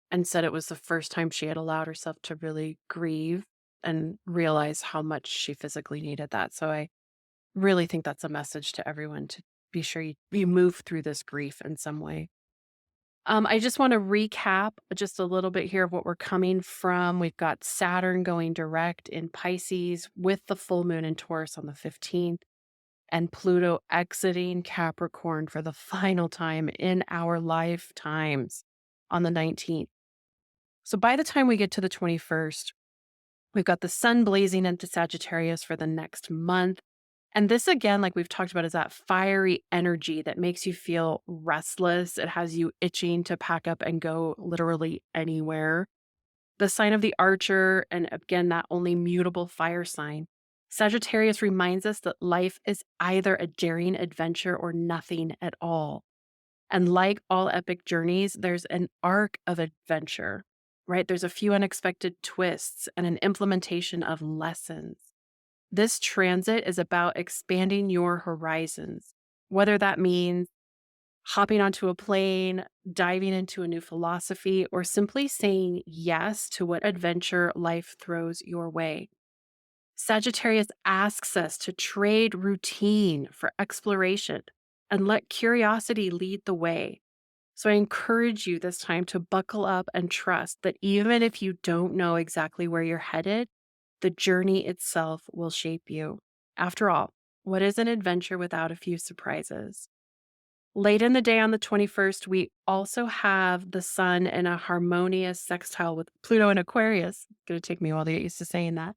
and said it was the first time she had allowed herself to really grieve and realize how much she physically needed that. So I really think that's a message to everyone to be sure you move through this grief in some way. I just want to recap just a little bit here of what we're coming from. We've got Saturn going direct in Pisces with the full moon in Taurus on the 15th, and Pluto exiting Capricorn for the final time in our lifetimes on the 19th. So by the time we get to the 21st, we've got the sun blazing into Sagittarius for the next month. And this, again, like we've talked about, is that fiery energy that makes you feel restless. It has you itching to pack up and go literally anywhere. The sign of the archer, and again, that only mutable fire sign. Sagittarius reminds us that life is either a daring adventure or nothing at all. And like all epic journeys, there's an arc of adventure, right? There's a few unexpected twists and an implementation of lessons. This transit is about expanding your horizons, whether that means hopping onto a plane, diving into a new philosophy, or simply saying yes to what adventure life throws your way. Sagittarius asks us to trade routine for exploration and let curiosity lead the way. So I encourage you this time to buckle up and trust that even if you don't know exactly where you're headed, the journey itself will shape you. After all, what is an adventure without a few surprises? Late in the day on the 21st, we also have the sun in a harmonious sextile with Pluto in Aquarius. It's going to take me a while to get used to saying that.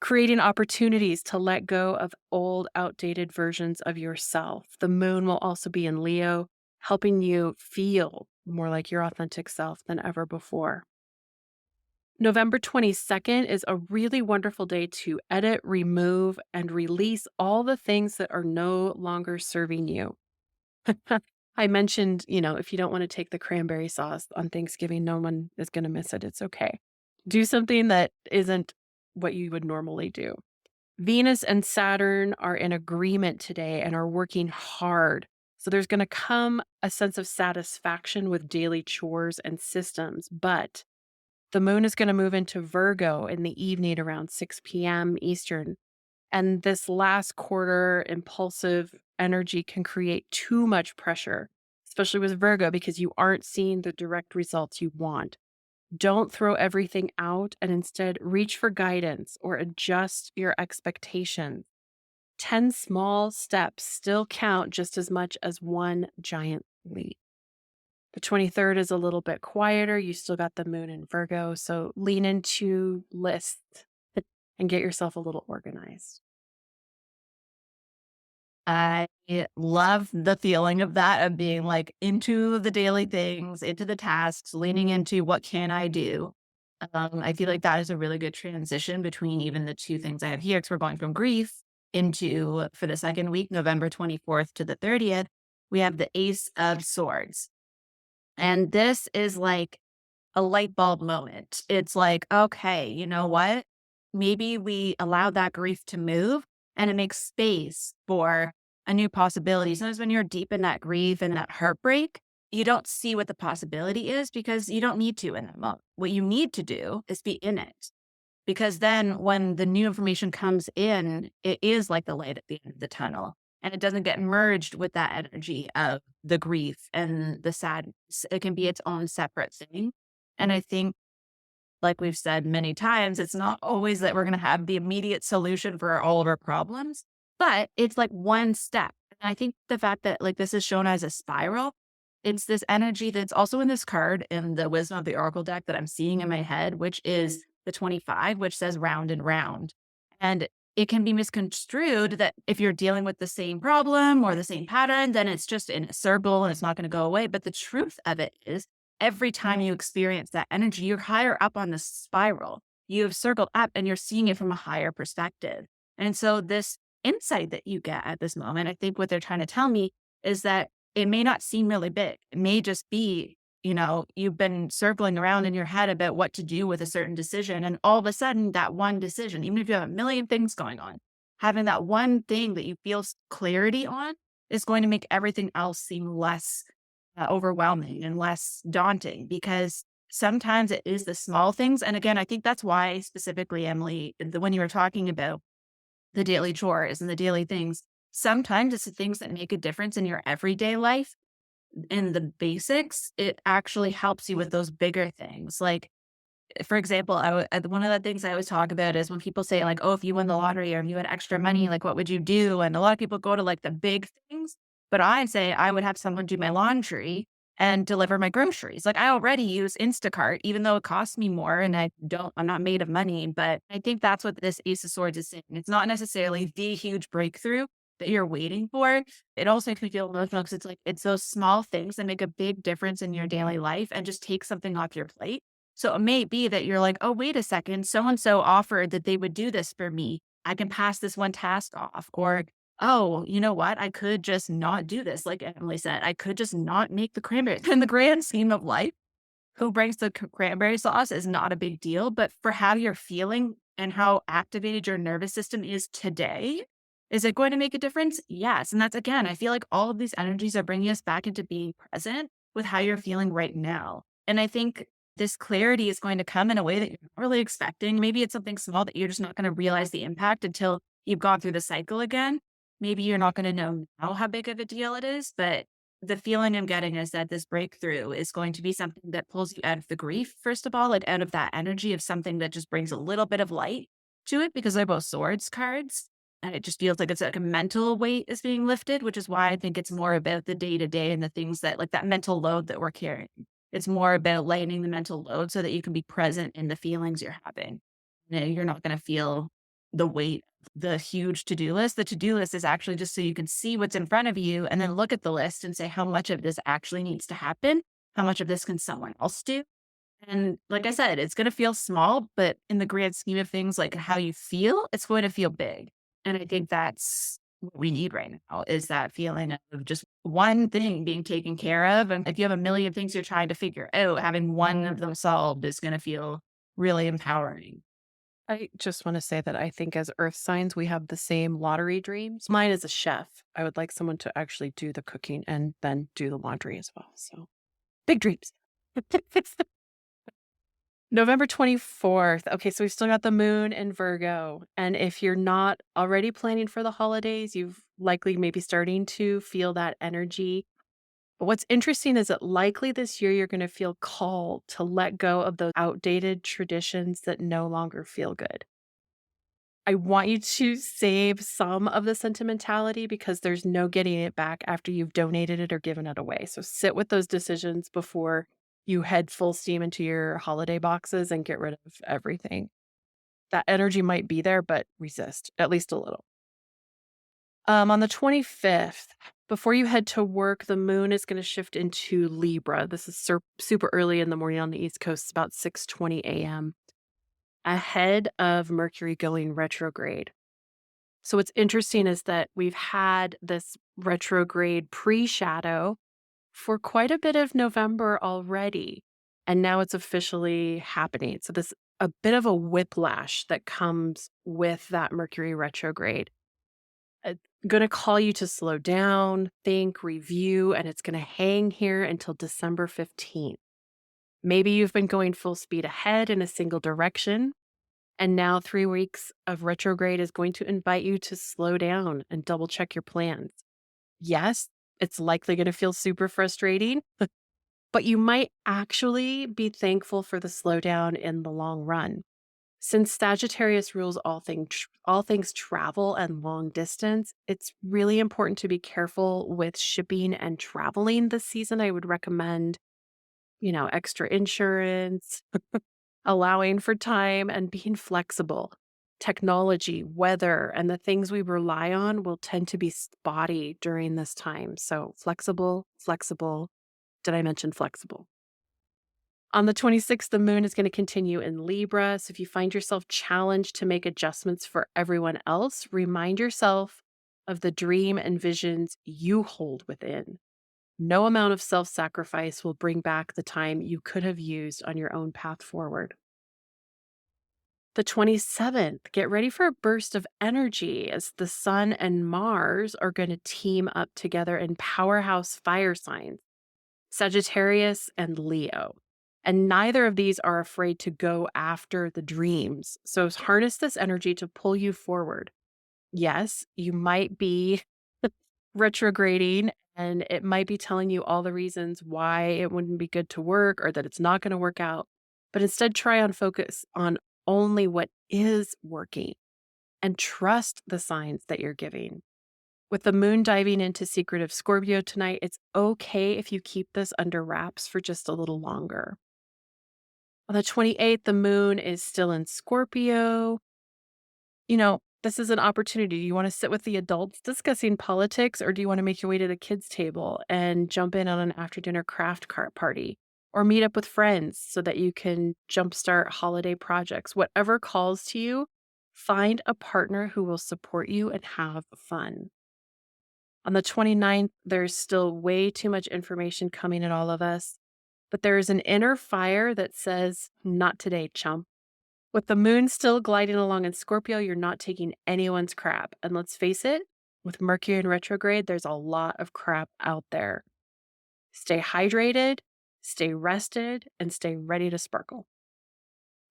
Creating opportunities to let go of old, outdated versions of yourself. The moon will also be in Leo, helping you feel more like your authentic self than ever before. November 22nd is a really wonderful day to edit, remove, and release all the things that are no longer serving you. I mentioned, if you don't want to take the cranberry sauce on Thanksgiving, no one is going to miss it. It's okay. Do something that isn't what you would normally do. Venus and Saturn are in agreement today and are working hard. So there's going to come a sense of satisfaction with daily chores and systems, but the moon is going to move into Virgo in the evening around 6 p.m. Eastern. And this last quarter impulsive energy can create too much pressure, especially with Virgo, because you aren't seeing the direct results you want. Don't throw everything out and instead reach for guidance or adjust your expectations. 10 small steps still count just as much as one giant leap. The 23rd is a little bit quieter. You still got the moon in Virgo, so lean into lists and get yourself a little organized. I love the feeling of that, of being like into the daily things, into the tasks, leaning into what can I do. I feel like that is a really good transition between even the two things I have here, because we're going from grief into, for the second week, November 24th to the 30th, we have the Ace of Swords. And this is like a light bulb moment. It's like, okay, you know what? Maybe we allow that grief to move and it makes space for a new possibility. Sometimes when you're deep in that grief and that heartbreak, you don't see what the possibility is because you don't need to in that moment. What you need to do is be in it. Because then when the new information comes in, it is like the light at the end of the tunnel. And it doesn't get merged with that energy of the grief and the sadness. It can be its own separate thing. And I think, like we've said many times, it's not always that we're going to have the immediate solution for all of our problems, but it's like one step. And I think the fact that like this is shown as a spiral, it's this energy that's also in this card in the Wisdom of the Oracle deck that I'm seeing in my head, which is the 25, which says round and round. And it can be misconstrued that if you're dealing with the same problem or the same pattern, then it's just in a circle and it's not going to go away. But the truth of it is, every time you experience that energy, you're higher up on the spiral. You have circled up and you're seeing it from a higher perspective. And so this insight that you get at this moment, I think what they're trying to tell me is that it may not seem really big. It may just be, you've been circling around in your head about what to do with a certain decision. And all of a sudden, that one decision, even if you have a million things going on, having that one thing that you feel clarity on is going to make everything else seem less overwhelming and less daunting, because sometimes it is the small things. And again, I think that's why specifically, Emily, when you were talking about the daily chores and the daily things, sometimes it's the things that make a difference in your everyday life in the basics, it actually helps you with those bigger things. Like, for example, one of the things I always talk about is when people say like, "Oh, if you won the lottery or if you had extra money, like what would you do?" And a lot of people go to like the big things, but I say I would have someone do my laundry and deliver my groceries. Like I already use Instacart, even though it costs me more, and I'm not made of money. But I think that's what this Ace of Swords is saying. It's not necessarily the huge breakthrough that you're waiting for. It also makes me feel emotional because it's like it's those small things that make a big difference in your daily life and just take something off your plate. So it may be that you're like, oh, wait a second, so and so offered that they would do this for me. I can pass this one task off. Or, oh, you know what? I could just not do this. Like Emily said, I could just not make the cranberries. In the grand scheme of life, who brings the cranberry sauce is not a big deal. But for how you're feeling and how activated your nervous system is today, is it going to make a difference? Yes. And that's again, I feel like all of these energies are bringing us back into being present with how you're feeling right now. And I think this clarity is going to come in a way that you're not really expecting. Maybe it's something small that you're just not going to realize the impact until you've gone through the cycle again. Maybe you're not going to know now how big of a deal it is, but the feeling I'm getting is that this breakthrough is going to be something that pulls you out of the grief, first of all, like out of that energy of something that just brings a little bit of light to it because they're both swords cards. And it just feels like it's like a mental weight is being lifted, which is why I think it's more about the day to day and the things that like that mental load that we're carrying. It's more about lightening the mental load so that you can be present in the feelings you're having. You're not going to feel the weight, the huge to-do list. The to-do list is actually just so you can see what's in front of you and then look at the list and say, how much of this actually needs to happen? How much of this can someone else do? And like I said, it's going to feel small, but in the grand scheme of things, like how you feel, it's going to feel big. And I think that's what we need right now is that feeling of just one thing being taken care of. And if you have a million things you're trying to figure out, having one of them solved is going to feel really empowering. I just want to say that I think as earth signs, we have the same lottery dreams. Mine is a chef. I would like someone to actually do the cooking and then do the laundry as well. So big dreams. November 24th. Okay, so we've still got the moon in Virgo. And if you're not already planning for the holidays, you've likely maybe starting to feel that energy. But what's interesting is that likely this year you're going to feel called to let go of those outdated traditions that no longer feel good. I want you to save some of the sentimentality because there's no getting it back after you've donated it or given it away. So sit with those decisions before you head full steam into your holiday boxes and get rid of everything. That energy might be there, but resist at least a little. On the 25th, before you head to work, the moon is going to shift into Libra. This is super early in the morning on the East Coast. It's about 6:20 a.m. ahead of Mercury going retrograde. So what's interesting is that we've had this retrograde pre-shadow for quite a bit of November already, and now it's officially happening. So this a bit of a whiplash that comes with that Mercury retrograde. It's going to call you to slow down, think, review, and it's going to hang here until December 15th. Maybe you've been going full speed ahead in a single direction, and now 3 weeks of retrograde is going to invite you to slow down and double check your plans. Yes, it's likely going to feel super frustrating, but you might actually be thankful for the slowdown in the long run. Since Sagittarius rules all things travel and long distance, it's really important to be careful with shipping and traveling this season. I would recommend, extra insurance, allowing for time and being flexible. Technology, weather, and the things we rely on will tend to be spotty during this time. So flexible. Did I mention flexible? On the 26th, the moon is going to continue in Libra. So if you find yourself challenged to make adjustments for everyone else, remind yourself of the dream and visions you hold within. No amount of self-sacrifice will bring back the time you could have used on your own path forward. The 27th, get ready for a burst of energy as the Sun and Mars are going to team up together in powerhouse fire signs, Sagittarius and Leo. And neither of these are afraid to go after the dreams. So harness this energy to pull you forward. Yes, you might be retrograding and it might be telling you all the reasons why it wouldn't be good to work or that it's not going to work out. But instead, try on focus on only what is working and trust the signs that you're giving. With the moon diving into secretive Scorpio tonight, it's okay if you keep this under wraps for just a little longer. On the 28th, the moon is still in Scorpio. This is an opportunity. Do you want to sit with the adults discussing politics, or do you want to make your way to the kids' table and jump in on an after dinner craft cart party? Or meet up with friends so that you can jumpstart holiday projects? Whatever calls to you, find a partner who will support you and have fun. On the 29th, there's still way too much information coming at all of us, but there is an inner fire that says, not today, chump. With the moon still gliding along in Scorpio, you're not taking anyone's crap. And let's face it, with Mercury in retrograde, there's a lot of crap out there. Stay hydrated, stay rested, and stay ready to sparkle.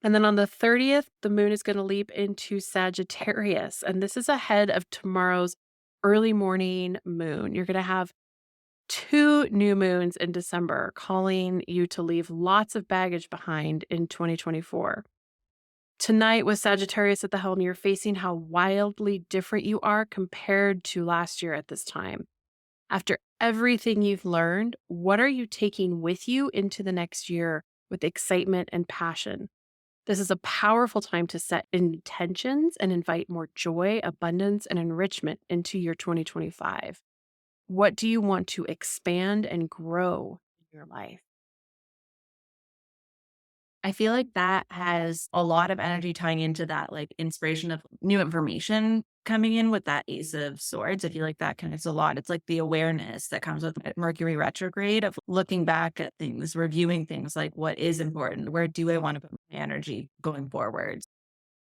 And then on the 30th, the moon is going to leap into Sagittarius. And this is ahead of tomorrow's early morning moon. You're going to have 2 new moons in December, calling you to leave lots of baggage behind in 2024. Tonight, with Sagittarius at the helm, you're facing how wildly different you are compared to last year at this time. After everything you've learned, what are you taking with you into the next year with excitement and passion? This is a powerful time to set intentions and invite more joy, abundance, and enrichment into your 2025. What do you want to expand and grow in your life? I feel like that has a lot of energy tying into that, like inspiration of new information coming in with that Ace of Swords. I feel like that connects a lot. It's like the awareness that comes with Mercury retrograde of looking back at things, reviewing things like what is important, where do I want to put my energy going forward.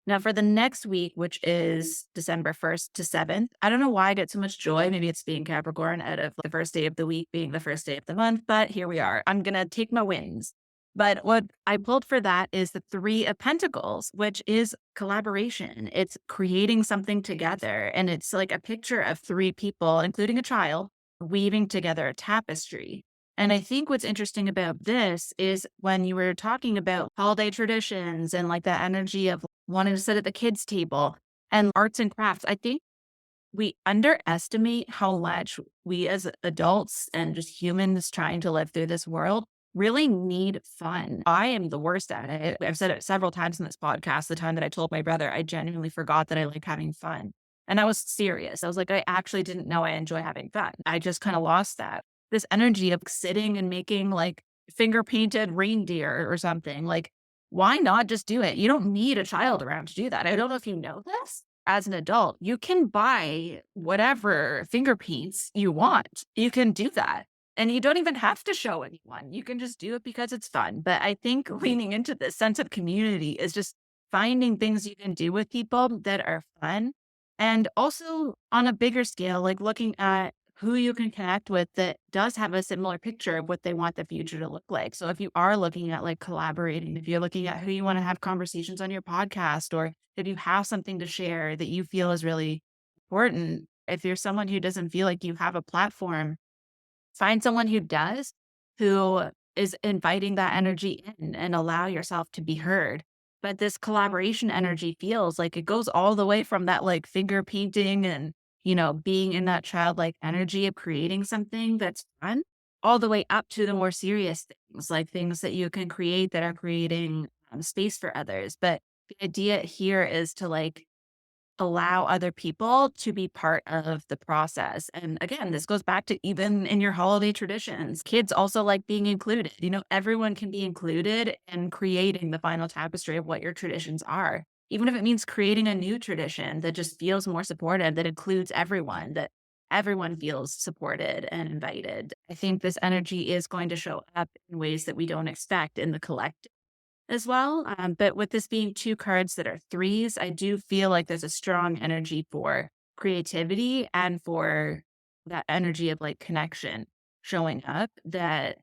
Now, for the next week, which is December 1st to 7th, I don't know why I get so much joy. Maybe it's being Capricorn out of the first day of the week being the first day of the month, but here we are. I'm going to take my wins. But what I pulled for that is the 3 of Pentacles, which is collaboration. It's creating something together. And it's like a picture of 3 people, including a child, weaving together a tapestry. And I think what's interesting about this is when you were talking about holiday traditions and like that energy of wanting to sit at the kids' table and arts and crafts, I think we underestimate how much we as adults and just humans trying to live through this world really need fun. I am the worst at it. I've said it several times in this podcast. The time that I told my brother, I genuinely forgot that I like having fun. And I was serious. I was like, I actually didn't know I enjoy having fun. I just kind of lost that. This energy of sitting and making like finger painted reindeer or something. Like, why not just do it? You don't need a child around to do that. I don't know if you know this. As an adult, you can buy whatever finger paints you want. You can do that. And you don't even have to show anyone. You can just do it because it's fun. But I think leaning into this sense of community is just finding things you can do with people that are fun. And also on a bigger scale, like looking at who you can connect with that does have a similar picture of what they want the future to look like. So if you are looking at like collaborating, if you're looking at who you want to have conversations on your podcast, or if you have something to share that you feel is really important, if you're someone who doesn't feel like you have a platform, find someone who does, who is inviting that energy in and allow yourself to be heard. But this collaboration energy feels like it goes all the way from that like finger painting and, being in that childlike energy of creating something that's fun, all the way up to the more serious things, like things that you can create that are creating space for others. But the idea here is to like allow other people to be part of the process. And again, this goes back to even in your holiday traditions. Kids also like being included. Everyone can be included in creating the final tapestry of what your traditions are. Even if it means creating a new tradition that just feels more supported, that includes everyone, that everyone feels supported and invited. I think this energy is going to show up in ways that we don't expect in the collective as well. But with this being 2 cards that are 3s, I do feel like there's a strong energy for creativity and for that energy of like connection showing up that,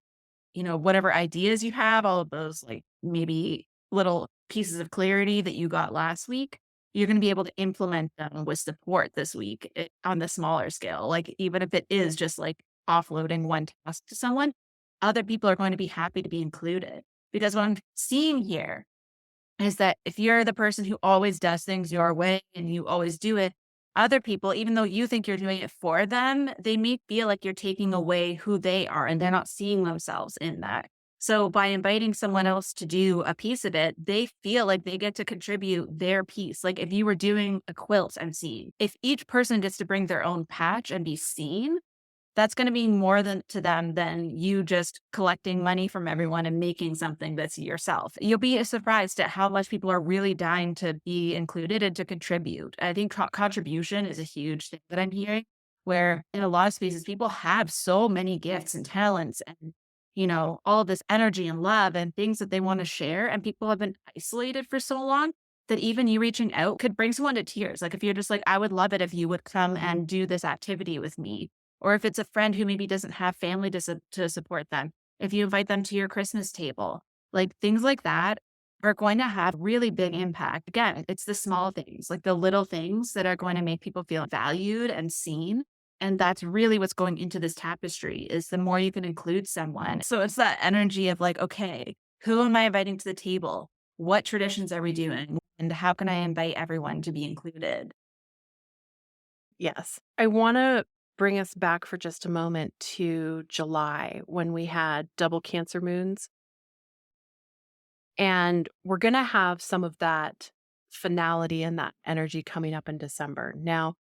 whatever ideas you have, all of those like maybe little pieces of clarity that you got last week, you're going to be able to implement them with support this week on the smaller scale. Like, even if it is just like offloading one task to someone, other people are going to be happy to be included. Because what I'm seeing here is that if you're the person who always does things your way and you always do it, other people, even though you think you're doing it for them, they may feel like you're taking away who they are and they're not seeing themselves in that. So by inviting someone else to do a piece of it, they feel like they get to contribute their piece. Like if you were doing a quilt and seeing, if each person gets to bring their own patch and be seen, that's going to mean more than to them than you just collecting money from everyone and making something that's yourself. You'll be surprised at how much people are really dying to be included and to contribute. I think contribution is a huge thing that I'm hearing, where in a lot of spaces, people have so many gifts and talents and, all this energy and love and things that they want to share. And people have been isolated for so long that even you reaching out could bring someone to tears. Like if you're just like, I would love it if you would come and do this activity with me. Or if it's a friend who maybe doesn't have family to support them, if you invite them to your Christmas table, like things like that are going to have really big impact. Again, it's the small things, like the little things that are going to make people feel valued and seen. And that's really what's going into this tapestry is the more you can include someone. So it's that energy of like, okay, who am I inviting to the table? What traditions are we doing? And how can I invite everyone to be included? Yes. I want to bring us back for just a moment to July when we had double Cancer moons. And we're going to have some of that finality and that energy coming up in December. Now,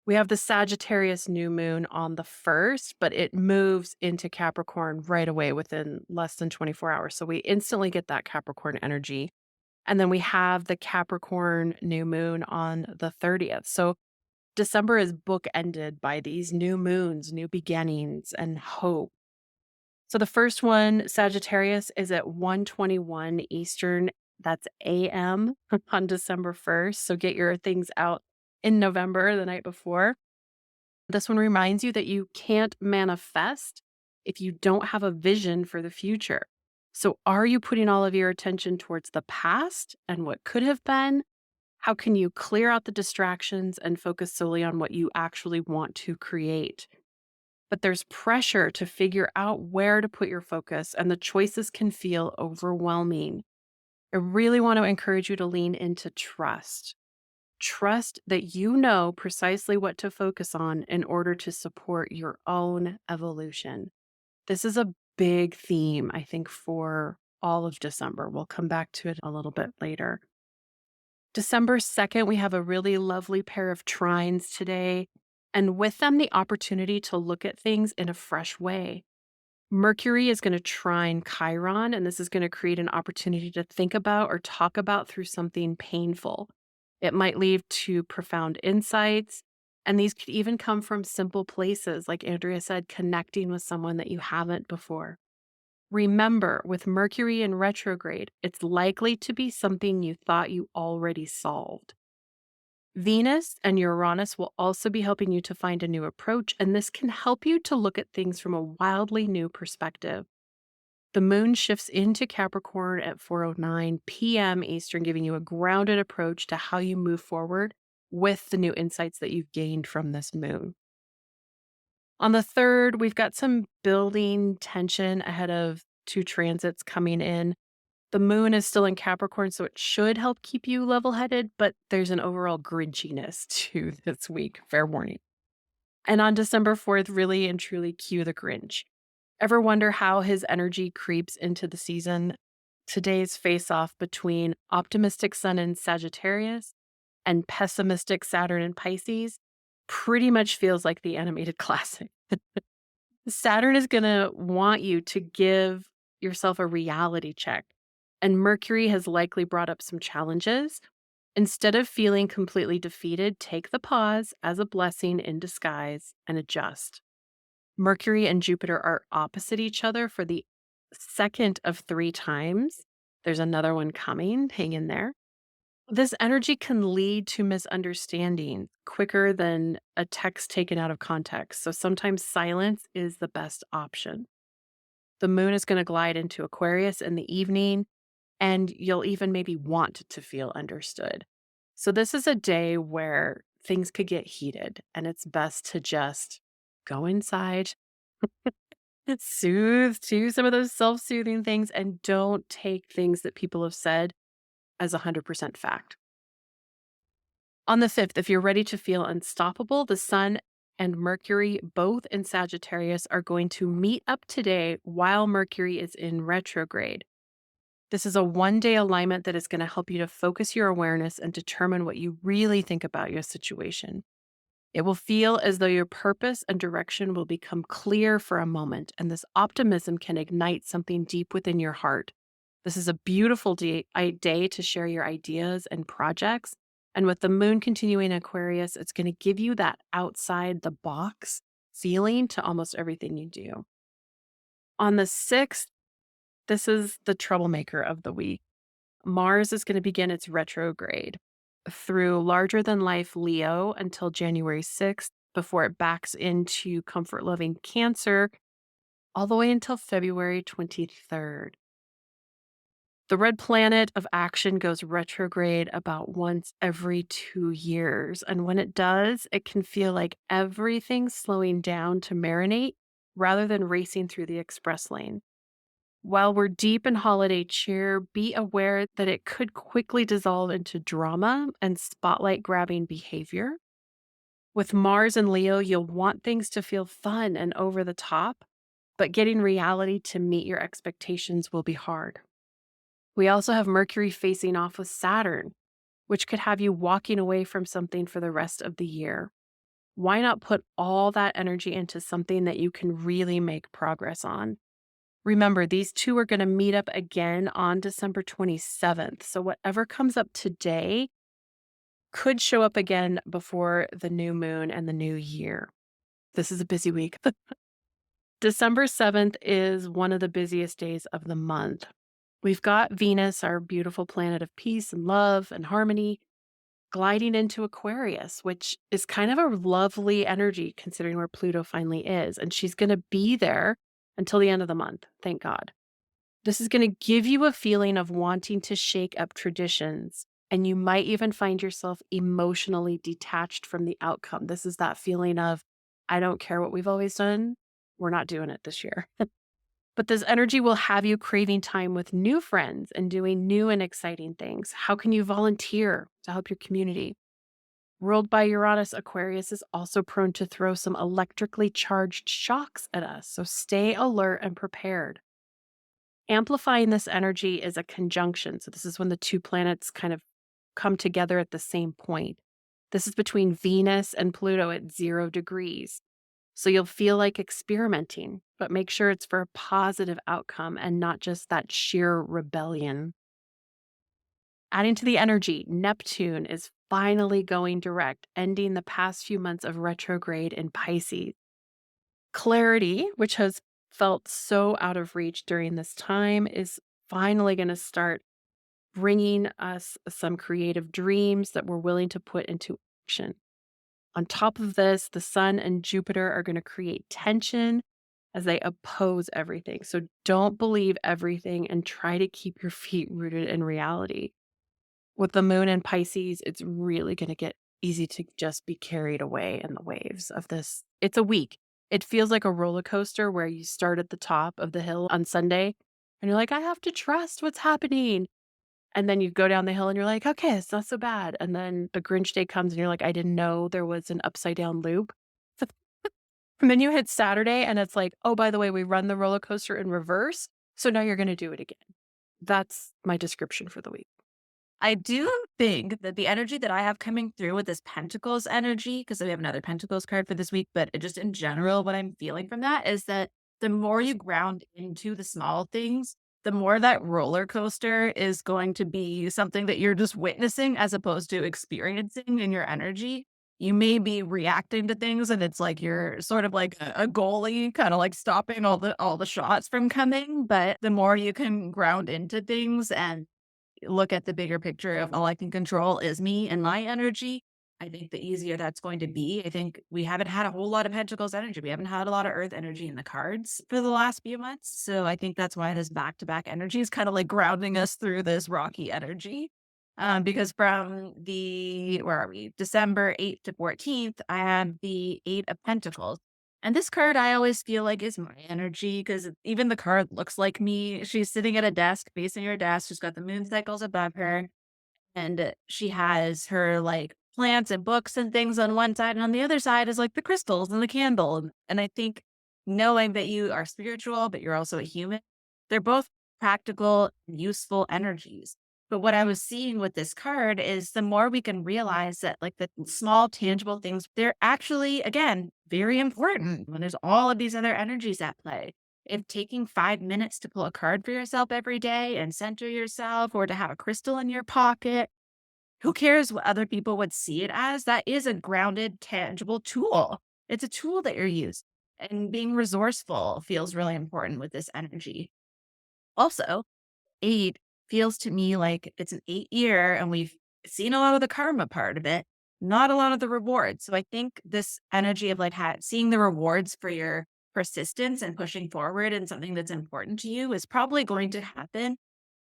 we have the Sagittarius new moon on the 1st, but it moves into Capricorn right away within less than 24 hours. So we instantly get that Capricorn energy. And then we have the Capricorn new moon on the 30th. So December is bookended by these new moons, new beginnings, and hope. So the first one, Sagittarius, is at 1:21 Eastern. That's AM on December 1st. So get your things out in November, the night before. This one reminds you that you can't manifest if you don't have a vision for the future. So are you putting all of your attention towards the past and what could have been? How can you clear out the distractions and focus solely on what you actually want to create? But there's pressure to figure out where to put your focus, and the choices can feel overwhelming. I really want to encourage you to lean into trust. Trust that you know precisely what to focus on in order to support your own evolution. This is a big theme, I think, for all of December. We'll come back to it a little bit later. December 2nd, we have a really lovely pair of trines today, and with them, the opportunity to look at things in a fresh way. Mercury is going to trine Chiron, and this is going to create an opportunity to think about or talk about through something painful. It might lead to profound insights, and these could even come from simple places, like Andrea said, connecting with someone that you haven't before. Remember, with Mercury in retrograde, it's likely to be something you thought you already solved. Venus and Uranus will also be helping you to find a new approach, and this can help you to look at things from a wildly new perspective. The moon shifts into Capricorn at 4:09 p.m. Eastern, giving you a grounded approach to how you move forward with the new insights that you've gained from this moon. On the 3rd, we've got some building tension ahead of 2 transits coming in. The moon is still in Capricorn, so it should help keep you level-headed, but there's an overall grinchiness to this week, fair warning. And on December 4th, really and truly cue the Grinch. Ever wonder how his energy creeps into the season? Today's face-off between optimistic Sun in Sagittarius and pessimistic Saturn in Pisces pretty much feels like the animated classic. Saturn is going to want you to give yourself a reality check, and Mercury has likely brought up some challenges. Instead of feeling completely defeated, take the pause as a blessing in disguise and adjust. Mercury and Jupiter are opposite each other for the second of 3 times. There's another one coming. Hang in there. This energy can lead to misunderstanding quicker than a text taken out of context. So sometimes silence is the best option. The moon is going to glide into Aquarius in the evening, and you'll even maybe want to feel understood. So this is a day where things could get heated, and it's best to just go inside, Soothe to some of those self-soothing things and don't take things that people have said as 100% fact. On the 5th, if you're ready to feel unstoppable, the Sun and Mercury, both in Sagittarius, are going to meet up today while Mercury is in retrograde. This is a 1-day alignment that is going to help you to focus your awareness and determine what you really think about your situation. It will feel as though your purpose and direction will become clear for a moment, and this optimism can ignite something deep within your heart. This is a beautiful day to share your ideas and projects. And with the moon continuing Aquarius, it's going to give you that outside the box feeling to almost everything you do. On the 6th, this is the troublemaker of the week. Mars is going to begin its retrograde through larger than life Leo until January 6th before it backs into comfort loving Cancer all the way until February 23rd. The red planet of action goes retrograde about once every 2 years. And when it does, it can feel like everything's slowing down to marinate rather than racing through the express lane. While we're deep in holiday cheer, be aware that it could quickly dissolve into drama and spotlight grabbing behavior. With Mars and Leo, you'll want things to feel fun and over the top, but getting reality to meet your expectations will be hard. We also have Mercury facing off with Saturn, which could have you walking away from something for the rest of the year. Why not put all that energy into something that you can really make progress on? Remember, these two are going to meet up again on December 27th. So whatever comes up today could show up again before the new moon and the new year. This is a busy week. December 7th is one of the busiest days of the month. We've got Venus, our beautiful planet of peace and love and harmony, gliding into Aquarius, which is kind of a lovely energy considering where Pluto finally is. And she's going to be there until the end of the month, thank God. This is going to give you a feeling of wanting to shake up traditions, and you might even find yourself emotionally detached from the outcome. This is that feeling of, I don't care what we've always done, we're not doing it this year. But this energy will have you craving time with new friends and doing new and exciting things. How can you volunteer to help your community? Ruled by Uranus, Aquarius is also prone to throw some electrically charged shocks at us, so stay alert and prepared. Amplifying this energy is a conjunction. So this is when the two planets kind of come together at the same point. This is between Venus and Pluto at 0 degrees. So you'll feel like experimenting, but make sure it's for a positive outcome and not just that sheer rebellion. Adding to the energy, Neptune is finally going direct, ending the past few months of retrograde in Pisces. Clarity, which has felt so out of reach during this time, is finally going to start bringing us some creative dreams that we're willing to put into action. On top of this, the Sun and Jupiter are going to create tension as they oppose everything. So don't believe everything and try to keep your feet rooted in reality. With the moon in Pisces, it's really going to get easy to just be carried away in the waves of this. It's a week. It feels like a roller coaster where you start at the top of the hill on Sunday and you're like, I have to trust what's happening. And then you go down the hill and you're like, okay, it's not so bad. And then the Grinch day comes and you're like, I didn't know there was an upside down loop. And then you hit Saturday and it's like, oh, by the way, we run the roller coaster in reverse. So now you're going to do it again. That's my description for the week. I do think that the energy that I have coming through with this Pentacles energy, because we have another Pentacles card for this week, but just in general, what I'm feeling from that is that the more you ground into the small things, the more that roller coaster is going to be something that you're just witnessing as opposed to experiencing in your energy. You may be reacting to things and it's like you're sort of like a goalie, kind of like stopping all the shots from coming. But the more you can ground into things and look at the bigger picture of all I can control is me and my energy, I think the easier that's going to be. I think we haven't had a whole lot of Pentacles energy. We haven't had a lot of Earth energy in the cards for the last few months. So I think that's why this back-to-back energy is kind of like grounding us through this rocky energy. Because from December 8th to 14th, I have the 8 of Pentacles. And this card I always feel like is my energy because even the card looks like me. She's sitting at a desk, facing her desk. She's got the moon cycles above her, and she has her like plants and books and things on one side, and on the other side is like the crystals and the candle. And I think knowing that you are spiritual, but you're also a human, they're both practical, useful energies. But what I was seeing with this card is the more we can realize that, like the small, tangible things, they're actually, again, very important when there's all of these other energies at play. If taking 5 minutes to pull a card for yourself every day and center yourself, or to have a crystal in your pocket, who cares what other people would see it as? That is a grounded, tangible tool. It's a tool that you're using. And being resourceful feels really important with this energy. Also, 8 feels to me like it's an 8 year, and we've seen a lot of the karma part of it, not a lot of the rewards. So I think this energy of like seeing the rewards for your persistence and pushing forward in something that's important to you is probably going to happen,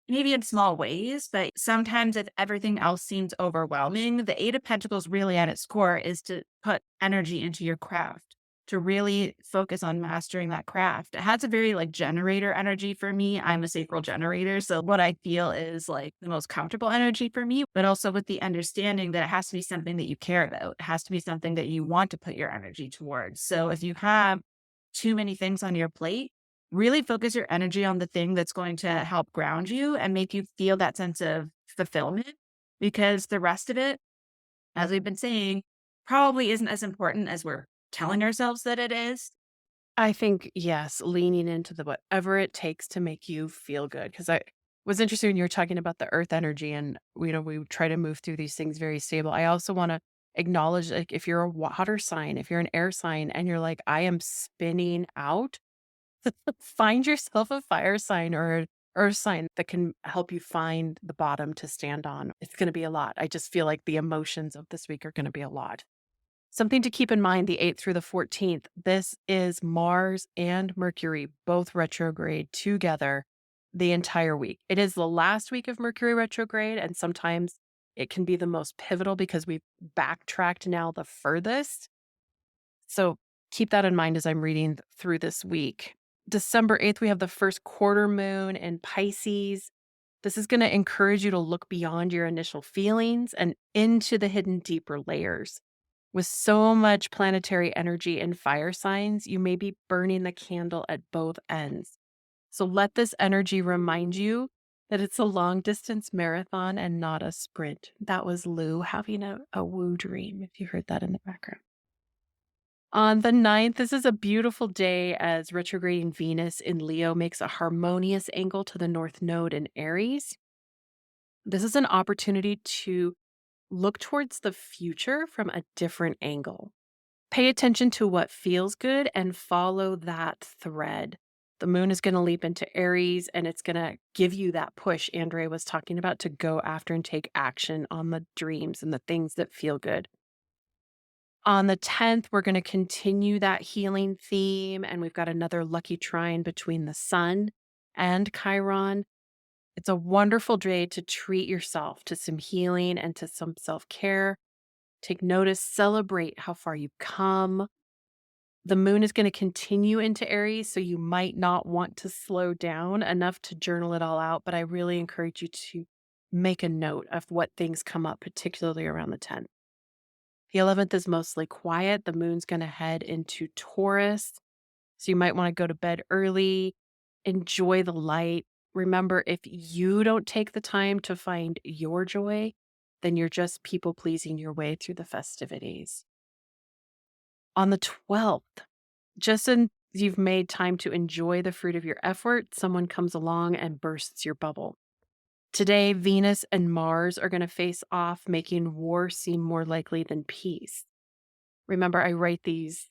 maybe in small ways. But sometimes if everything else seems overwhelming, the 8 of Pentacles really at its core is to put energy into your craft, to really focus on mastering that craft. It has a very like generator energy for me. I'm a sacral generator. So what I feel is like the most comfortable energy for me, but also with the understanding that it has to be something that you care about. It has to be something that you want to put your energy towards. So if you have too many things on your plate, really focus your energy on the thing that's going to help ground you and make you feel that sense of fulfillment, because the rest of it, as we've been saying, probably isn't as important as we're telling ourselves that it is. I think, yes, leaning into the whatever it takes to make you feel good. Because I was interested when you were talking about the earth energy and, we try to move through these things very stable. I also want to acknowledge, like, if you're a water sign, if you're an air sign and you're like, I am spinning out, find yourself a fire sign or an earth sign that can help you find the bottom to stand on. It's going to be a lot. I just feel like the emotions of this week are going to be a lot. Something to keep in mind, the 8th through the 14th, this is Mars and Mercury, both retrograde together the entire week. It is the last week of Mercury retrograde, and sometimes it can be the most pivotal because we've backtracked now the furthest. So keep that in mind as I'm reading through this week. December 8th, we have the first quarter moon in Pisces. This is going to encourage you to look beyond your initial feelings and into the hidden deeper layers. With so much planetary energy in fire signs, you may be burning the candle at both ends. So let this energy remind you that it's a long distance marathon and not a sprint. That was Lou having a woo dream, if you heard that in the background. On the 9th, this is a beautiful day as retrograding Venus in Leo makes a harmonious angle to the North Node in Aries. This is an opportunity to look towards the future from a different angle. Pay attention to what feels good and follow that thread. The moon is going to leap into Aries and it's going to give you that push Andrea was talking about to go after and take action on the dreams and the things that feel good. On the 10th, we're going to continue that healing theme, and we've got another lucky trine between the sun and Chiron. It's a wonderful day to treat yourself to some healing and to some self-care. Take notice, celebrate how far you've come. The moon is going to continue into Aries, so you might not want to slow down enough to journal it all out, but I really encourage you to make a note of what things come up, particularly around the 10th. The 11th is mostly quiet. The moon's going to head into Taurus, so you might want to go to bed early, enjoy the light. Remember, if you don't take the time to find your joy, then you're just people pleasing your way through the festivities. On the 12th, just as you've made time to enjoy the fruit of your effort, someone comes along and bursts your bubble. Today, Venus and Mars are going to face off, making war seem more likely than peace. Remember, I write these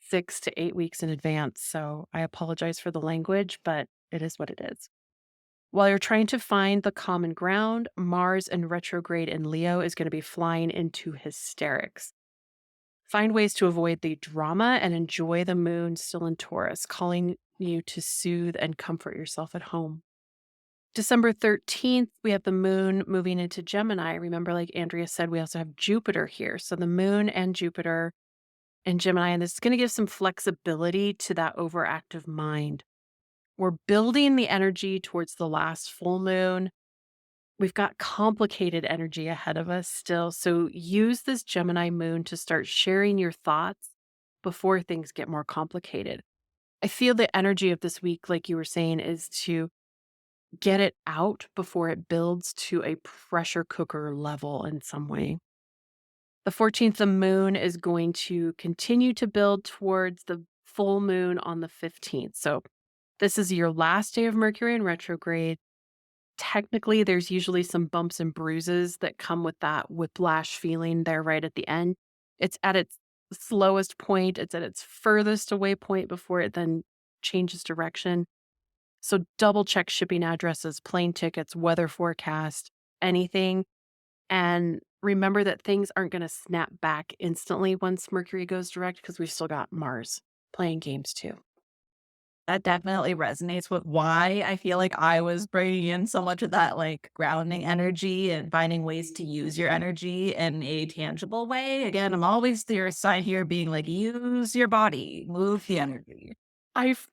6 to 8 weeks in advance, so I apologize for the language, but it is what it is. While you're trying to find the common ground, Mars in retrograde in Leo is going to be flying into hysterics. Find ways to avoid the drama and enjoy the moon still in Taurus, calling you to soothe and comfort yourself at home. December 13th, we have the moon moving into Gemini. Remember, like Andrea said, we also have Jupiter here. So the moon and Jupiter in Gemini, and this is going to give some flexibility to that overactive mind. We're building the energy towards the last full moon. We've got complicated energy ahead of us still. So use this Gemini moon to start sharing your thoughts before things get more complicated. I feel the energy of this week, like you were saying, is to get it out before it builds to a pressure cooker level in some way. The 14th, the moon is going to continue to build towards the full moon on the 15th. So this is your last day of Mercury in retrograde. Technically, there's usually some bumps and bruises that come with that whiplash feeling there right at the end. It's at its slowest point, it's at its furthest away point before it then changes direction. So double check shipping addresses, plane tickets, weather forecast, anything. And remember that things aren't going to snap back instantly once Mercury goes direct because we've still got Mars playing games too. That definitely resonates with why I feel like I was bringing in so much of that like grounding energy and finding ways to use your energy in a tangible way. Again, I'm always your side here being like, use your body, move the energy.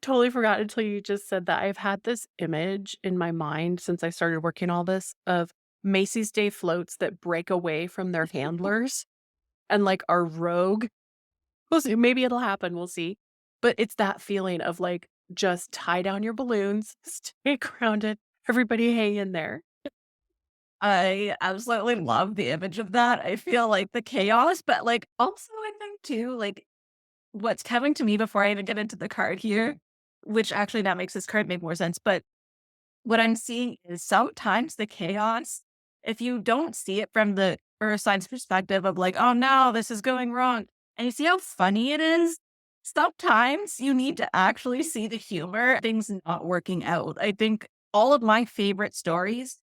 Totally forgot until you just said that. I've had this image in my mind since I started working all this of Macy's Day floats that break away from their handlers and like are rogue. We'll see. Maybe it'll happen. We'll see. But it's that feeling of like, just tie down your balloons, stay grounded, everybody hang in there. I absolutely love the image of that. I feel like the chaos, but like also I think too, like what's coming to me before I even get into the card here, which actually now makes this card make more sense. But what I'm seeing is sometimes the chaos, if you don't see it from the earth sign's perspective of like, oh no, this is going wrong, and you see how funny it is, sometimes you need to actually see the humor, things not working out. I think all of my favorite stories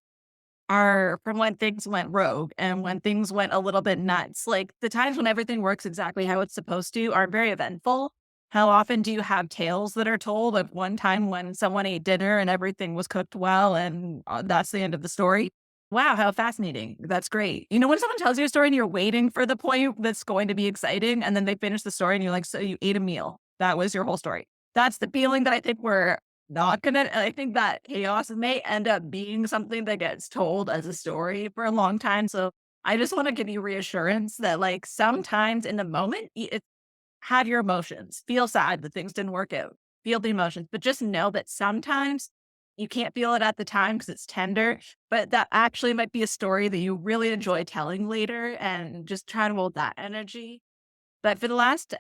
are from when things went rogue and when things went a little bit nuts. Like the times when everything works exactly how it's supposed to are very eventful. How often do you have tales that are told of one time when someone ate dinner and everything was cooked well and that's the end of the story? Wow, how fascinating. That's great. You know, when someone tells you a story and you're waiting for the point that's going to be exciting and then they finish the story and you're like, so you ate a meal. That was your whole story. That's the feeling that I think we're not gonna, I think that chaos may end up being something that gets told as a story for a long time. So I just want to give you reassurance that like sometimes in the moment, have your emotions, feel sad that things didn't work out, feel the emotions, but just know that sometimes you can't feel it at the time because it's tender, but that actually might be a story that you really enjoy telling later and just try to hold that energy. But for the last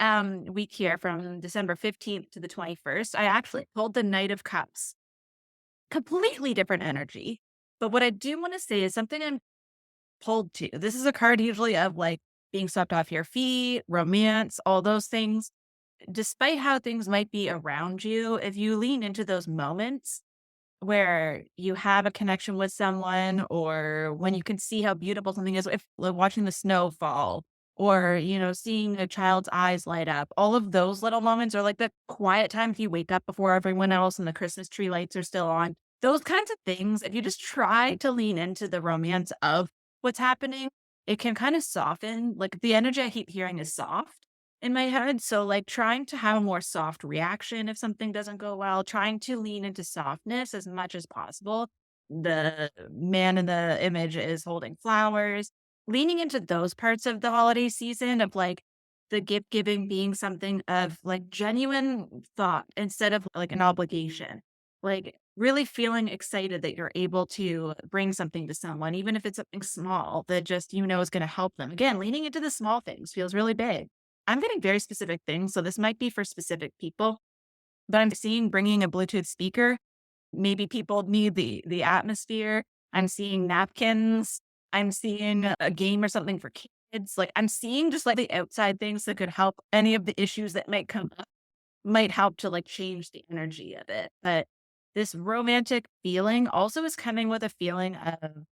week here, from December 15th to the 21st, I actually pulled the Knight of Cups. Completely different energy. But what I do want to say is something I'm pulled to. This is a card usually of like being swept off your feet, romance, all those things. Despite how things might be around you, if you lean into those moments where you have a connection with someone or when you can see how beautiful something is, if like, watching the snow fall or, you know, seeing a child's eyes light up, all of those little moments are like the quiet times you wake up before everyone else and the Christmas tree lights are still on. Those kinds of things, if you just try to lean into the romance of what's happening, it can kind of soften. Like the energy I keep hearing is soft in my head. So, like, trying to have a more soft reaction if something doesn't go well, trying to lean into softness as much as possible. The man in the image is holding flowers, leaning into those parts of the holiday season of like the gift giving being something of like genuine thought instead of like an obligation. Like, really feeling excited that you're able to bring something to someone, even if it's something small that just, you know, is going to help them. Again, leaning into the small things feels really big. I'm getting very specific things, so this might be for specific people, but I'm seeing bringing a Bluetooth speaker. Maybe people need the atmosphere. I'm seeing napkins. I'm seeing a game or something for kids. Like I'm seeing just like the outside things that could help any of the issues that might come up, might help to like change the energy of it. But this romantic feeling also is coming with a feeling of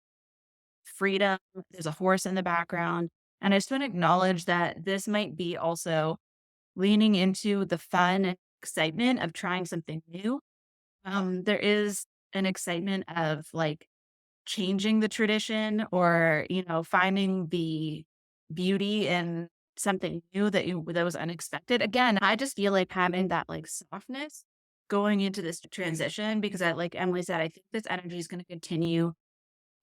freedom. There's a horse in the background. And I just want to acknowledge that this might be also leaning into the fun and excitement of trying something new. There is an excitement of like changing the tradition or, you know, finding the beauty in something new that was unexpected. Again, I just feel like having that like softness going into this transition because I like Emily said, I think this energy is going to continue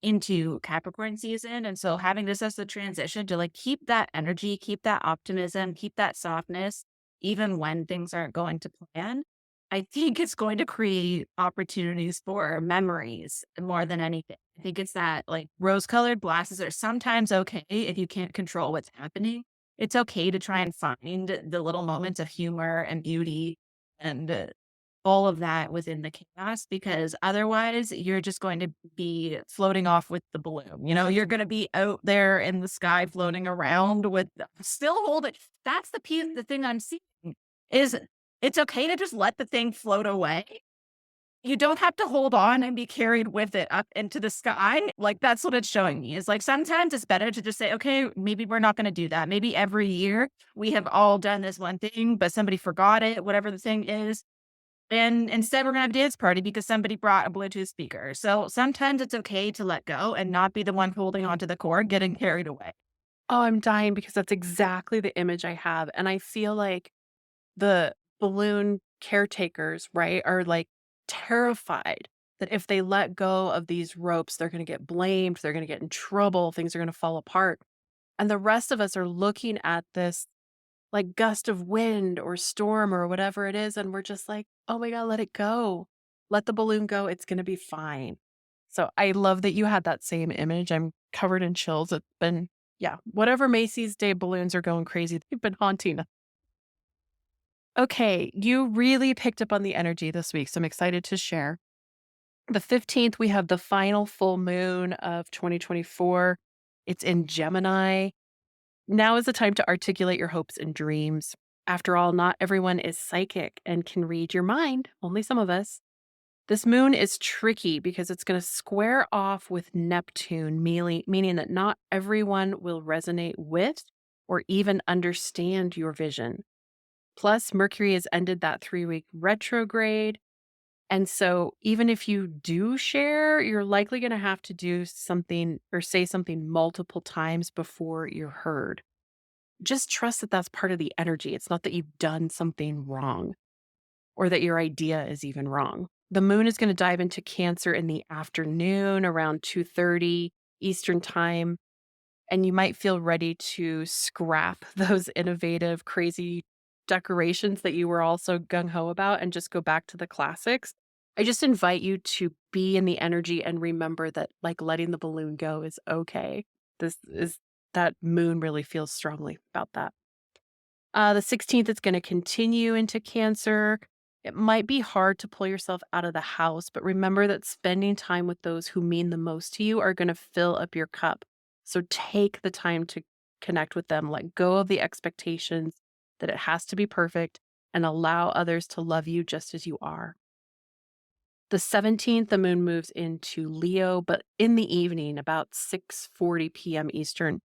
into Capricorn season. And so having this as the transition to like keep that energy, keep that optimism, keep that softness, even when things aren't going to plan, I think it's going to create opportunities for memories more than anything. I think it's that like rose colored glasses are sometimes okay if you can't control what's happening. It's okay to try and find the little moments of humor and beauty and all of that within the chaos because otherwise you're just going to be floating off with the balloon. You know, you're going to be out there in the sky floating around with still holding. That's the piece, the thing I'm seeing is it's okay to just let the thing float away. You don't have to hold on and be carried with it up into the sky. Like that's what it's showing me is like sometimes it's better to just say, okay, maybe we're not going to do that. Maybe every year we have all done this one thing, but somebody forgot it, whatever the thing is. And instead, we're gonna have a dance party because somebody brought a Bluetooth speaker. So sometimes it's okay to let go and not be the one holding onto the cord, getting carried away. Oh, I'm dying because that's exactly the image I have. And I feel like the balloon caretakers, right, are like terrified that if they let go of these ropes, they're going to get blamed, they're going to get in trouble, things are going to fall apart. And the rest of us are looking at this like gust of wind or storm or whatever it is. And we're just like, oh my God, let it go. Let the balloon go. It's going to be fine. So I love that you had that same image. I'm covered in chills. It's been, yeah, whatever Macy's Day balloons are going crazy. They've been haunting us. Okay, you really picked up on the energy this week. So I'm excited to share. The 15th, we have the final full moon of 2024. It's in Gemini. Now is the time to articulate your hopes and dreams. After all, not everyone is psychic and can read your mind, only some of us. This moon is tricky because it's going to square off with Neptune, meaning that not everyone will resonate with or even understand your vision. Plus, Mercury has ended that 3-week retrograde. And so, even if you do share, you're likely going to have to do something or say something multiple times before you're heard. Just trust that that's part of the energy. It's not that you've done something wrong or that your idea is even wrong. The moon is going to dive into Cancer in the afternoon around 2:30 Eastern time, and you might feel ready to scrap those innovative, crazy decorations that you were also gung ho about and just go back to the classics. I just invite you to be in the energy and remember that, like, letting the balloon go is okay. This is that moon really feels strongly about that. The 16th is going to continue into Cancer. It might be hard to pull yourself out of the house, but remember that spending time with those who mean the most to you are going to fill up your cup. So take the time to connect with them, let go of the expectations that it has to be perfect, and allow others to love you just as you are. The 17th, the moon moves into Leo, but in the evening, about 6:40 p.m. Eastern.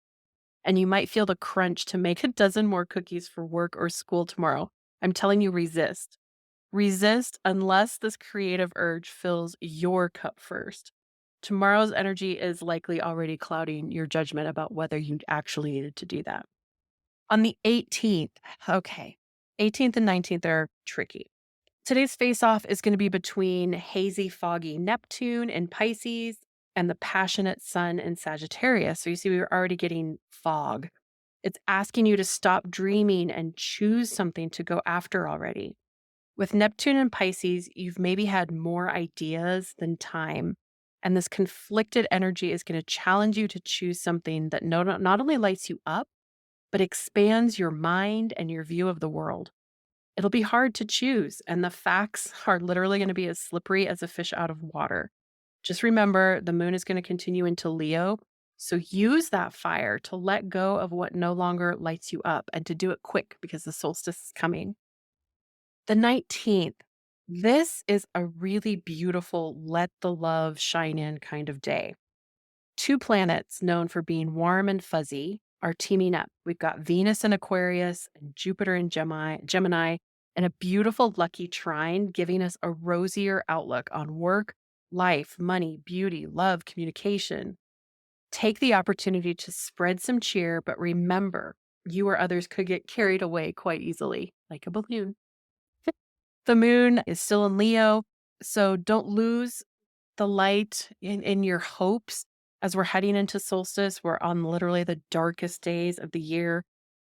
And you might feel the crunch to make a dozen more cookies for work or school tomorrow. I'm telling you, resist. Resist unless this creative urge fills your cup first. Tomorrow's energy is likely already clouding your judgment about whether you actually needed to do that. On the 18th, okay, 18th and 19th are tricky. Today's face-off is going to be between hazy, foggy Neptune in Pisces and the passionate sun in Sagittarius. So you see, we were already getting fog. It's asking you to stop dreaming and choose something to go after already. With Neptune and Pisces, you've maybe had more ideas than time. And this conflicted energy is going to challenge you to choose something that not only lights you up, but expands your mind and your view of the world. It'll be hard to choose, and the facts are literally going to be as slippery as a fish out of water. Just remember, the moon is going to continue into Leo, so use that fire to let go of what no longer lights you up and to do it quick because the solstice is coming. The 19th, this is a really beautiful let the love shine in kind of day. Two planets known for being warm and fuzzy are teaming up. We've got Venus in Aquarius and Jupiter in Gemini, and a beautiful lucky trine giving us a rosier outlook on work, life, money, beauty, love, communication. Take the opportunity to spread some cheer, but remember you or others could get carried away quite easily, like a balloon. The moon is still in Leo, so don't lose the light in your hopes as we're heading into solstice. We're on literally the darkest days of the year.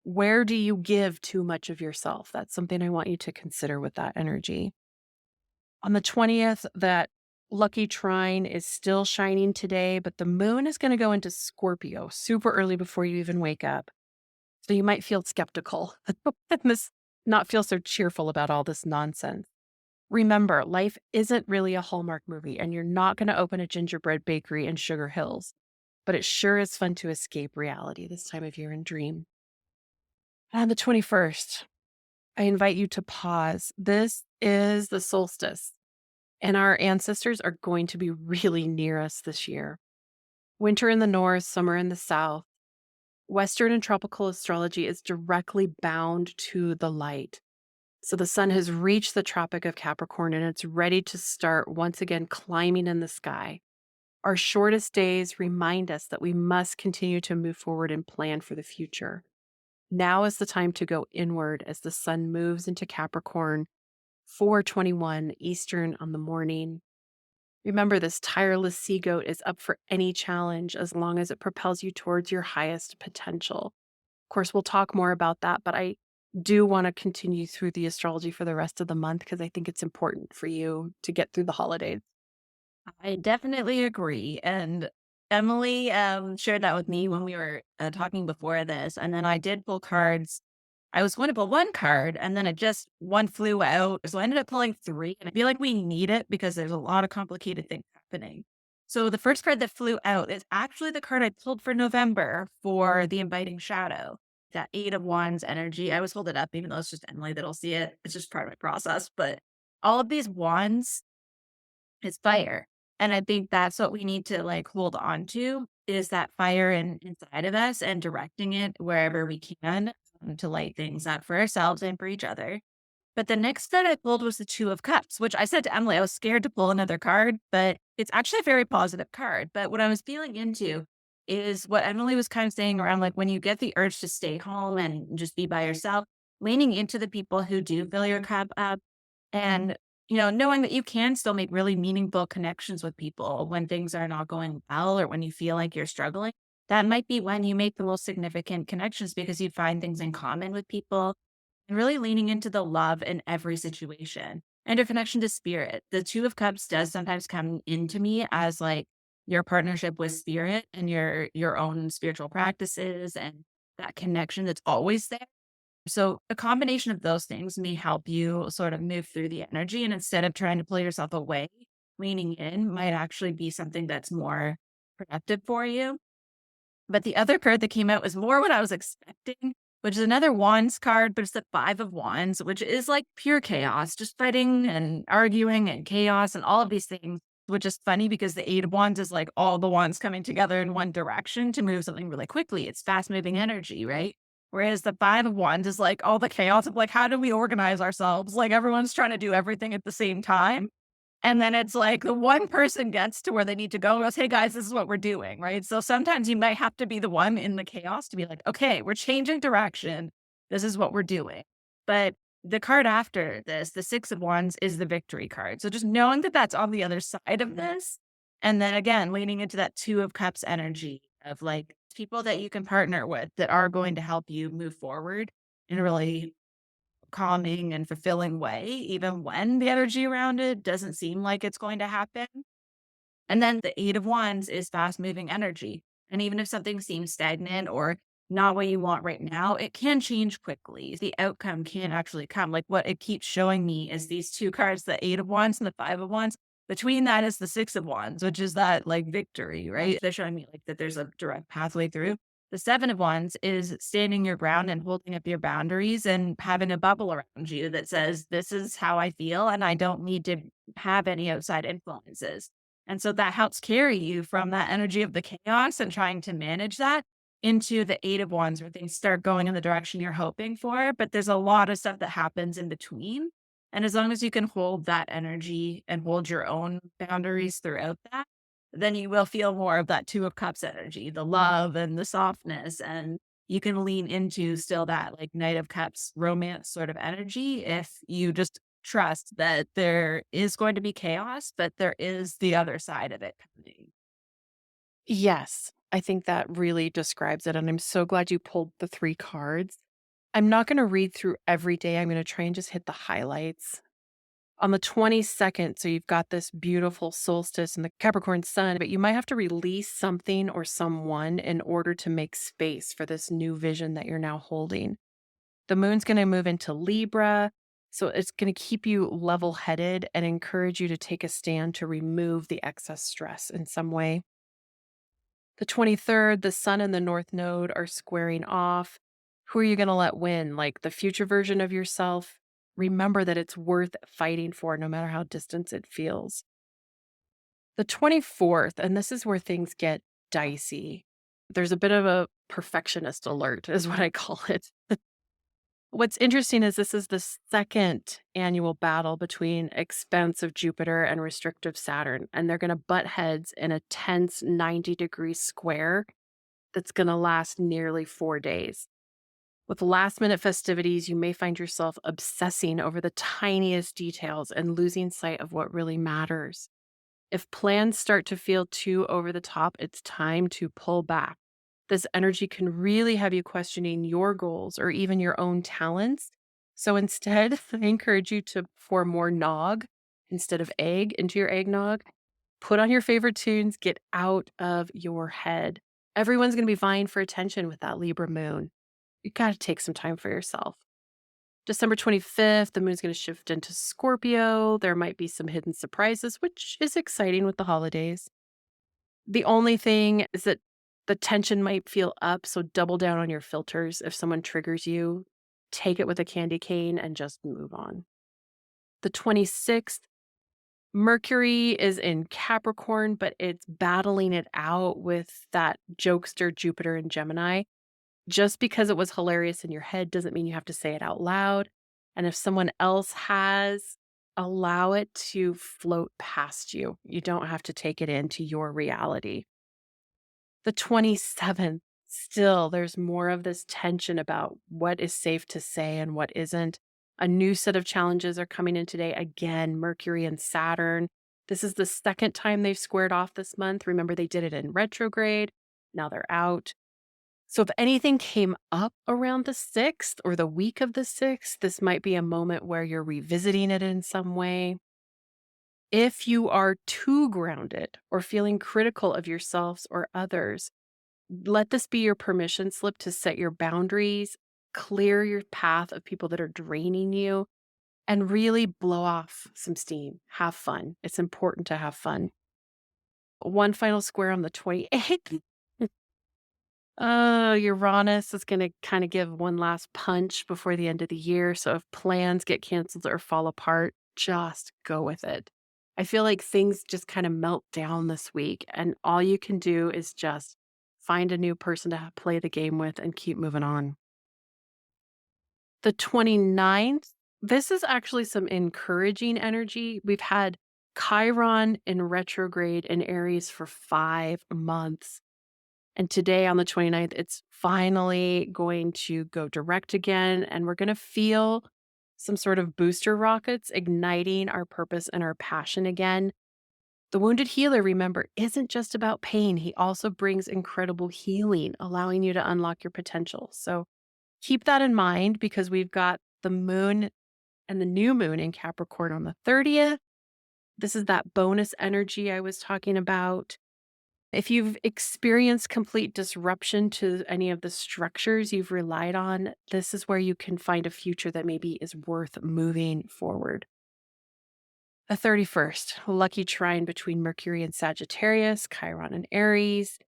Where do you give too much of yourself? That's something I want you to consider with that energy. On the 20th, that lucky trine is still shining today, but the moon is going to go into Scorpio super early before you even wake up. So you might feel skeptical and not feel so cheerful about all this nonsense. Remember, life isn't really a Hallmark movie, and you're not going to open a gingerbread bakery in Sugar Hills, but it sure is fun to escape reality this time of year and dream. On the 21st, I invite you to pause. This is the solstice, and our ancestors are going to be really near us this year. Winter in the north, summer in the south. Western and tropical astrology is directly bound to the light. So the sun has reached the Tropic of Capricorn and it's ready to start once again climbing in the sky. Our shortest days remind us that we must continue to move forward and plan for the future. Now is the time to go inward as the sun moves into Capricorn, 4:21 Eastern on the morning. Remember, this tireless sea goat is up for any challenge as long as it propels you towards your highest potential. Of course, we'll talk more about that, but I do want to continue through the astrology for the rest of the month because I think it's important for you to get through the holidays. I definitely agree. And Emily shared that with me when we were talking before this. And then I did pull cards. I was going to pull one card and then one flew out. So I ended up pulling three. And I feel like we need it because there's a lot of complicated things happening. So the first card that flew out is actually the card I pulled for November for the inviting shadow. That Eight of Wands energy. I always hold it up, even though it's just Emily that'll see it. It's just part of my process. But all of these wands is fire. And I think that's what we need to like hold on to is that fire inside of us and directing it wherever we can to light things up for ourselves and for each other. But the next that I pulled was the Two of Cups, which I said to Emily, I was scared to pull another card, but it's actually a very positive card. But what I was feeling into is what Emily was kind of saying around like when you get the urge to stay home and just be by yourself, leaning into the people who do fill your cup up and knowing that you can still make really meaningful connections with people when things are not going well or when you feel like you're struggling. That might be when you make the most significant connections because you find things in common with people and really leaning into the love in every situation and your connection to spirit. The Two of Cups does sometimes come into me as like your partnership with spirit and your own spiritual practices and that connection that's always there. So a combination of those things may help you sort of move through the energy. And instead of trying to pull yourself away, leaning in might actually be something that's more productive for you. But the other card that came out was more what I was expecting, which is another Wands card, but it's the Five of Wands, which is like pure chaos, just fighting and arguing and chaos and all of these things, which is funny because the Eight of Wands is like all the wands coming together in one direction to move something really quickly. It's fast moving energy, right? Whereas the Five of Wands is like all the chaos of like, how do we organize ourselves? Like everyone's trying to do everything at the same time. And then it's like the one person gets to where they need to go and goes, hey guys, this is what we're doing, right? So sometimes you might have to be the one in the chaos to be like, okay, we're changing direction. This is what we're doing. But the card after this, the Six of Wands, is the victory card. So just knowing that that's on the other side of this. And then again, leaning into that Two of Cups energy of like people that you can partner with that are going to help you move forward in a really calming and fulfilling way, even when the energy around it doesn't seem like it's going to happen. And then the Eight of Wands is fast moving energy. And even if something seems stagnant or not what you want right now, it can change quickly. The outcome can actually come. Like what it keeps showing me is these two cards, the Eight of Wands and the Five of Wands. Between that is the Six of Wands, which is that like victory, right? They're showing me like that there's a direct pathway through. The Seven of Wands is standing your ground and holding up your boundaries and having a bubble around you that says, this is how I feel, and I don't need to have any outside influences. And so that helps carry you from that energy of the chaos and trying to manage that into the Eight of Wands where things start going in the direction you're hoping for. But there's a lot of stuff that happens in between. And as long as you can hold that energy and hold your own boundaries throughout that, then you will feel more of that Two of Cups energy, the love and the softness and you can lean into still that like Knight of Cups romance sort of energy if you just trust that there is going to be chaos, but there is the other side of it coming. Yes, I think that really describes it. And I'm so glad you pulled the three cards. I'm not going to read through every day. I'm going to try and just hit the highlights. On the 22nd, so you've got this beautiful solstice and the Capricorn sun, but you might have to release something or someone in order to make space for this new vision that you're now holding. The moon's going to move into Libra. So it's going to keep you level headed and encourage you to take a stand to remove the excess stress in some way. The 23rd, the sun and the north node are squaring off. Who are you going to let win? Like the future version of yourself? Remember that it's worth fighting for no matter how distant it feels. The 24th, and this is where things get dicey. There's a bit of a perfectionist alert, is what I call it. What's interesting is this is the second annual battle between expansive Jupiter and restrictive Saturn, and they're going to butt heads in a tense 90-degree square that's going to last nearly 4 days. With last minute festivities, you may find yourself obsessing over the tiniest details and losing sight of what really matters. If plans start to feel too over the top, it's time to pull back. This energy can really have you questioning your goals or even your own talents. So instead, I encourage you to pour more nog instead of egg into your eggnog. Put on your favorite tunes, get out of your head. Everyone's going to be vying for attention with that Libra moon. You got to take some time for yourself. December 25th, the moon's going to shift into Scorpio. There might be some hidden surprises, which is exciting with the holidays. The only thing is that the tension might feel up, so double down on your filters. If someone triggers you, take it with a candy cane and just move on. The 26th, Mercury is in Capricorn, but it's battling it out with that jokester Jupiter in Gemini. Just because it was hilarious in your head doesn't mean you have to say it out loud. And if someone else has, allow it to float past you. You don't have to take it into your reality. The 27th, still, there's more of this tension about what is safe to say and what isn't. A new set of challenges are coming in today. Again, Mercury and Saturn. This is the second time they've squared off this month. Remember, they did it in retrograde. Now they're out. So if anything came up around the 6th or the week of the 6th, this might be a moment where you're revisiting it in some way. If you are too grounded or feeling critical of yourselves or others, let this be your permission slip to set your boundaries, clear your path of people that are draining you, and really blow off some steam. Have fun. It's important to have fun. One final square on the 28th. Uranus is going to kind of give one last punch before the end of the year. So if plans get canceled or fall apart, just go with it. I feel like things just kind of melt down this week, and all you can do is just find a new person to play the game with and keep moving on. The 29th, this is actually some encouraging energy. We've had Chiron in retrograde in Aries for 5 months. And today on the 29th, it's finally going to go direct again. And we're going to feel some sort of booster rockets igniting our purpose and our passion again. The wounded healer, remember, isn't just about pain. He also brings incredible healing, allowing you to unlock your potential. So keep that in mind, because we've got the moon and the new moon in Capricorn on the 30th. This is that bonus energy I was talking about. If you've experienced complete disruption to any of the structures you've relied on, this is where you can find a future that maybe is worth moving forward. The 31st, lucky trine between Mercury and Sagittarius, Chiron and Aries.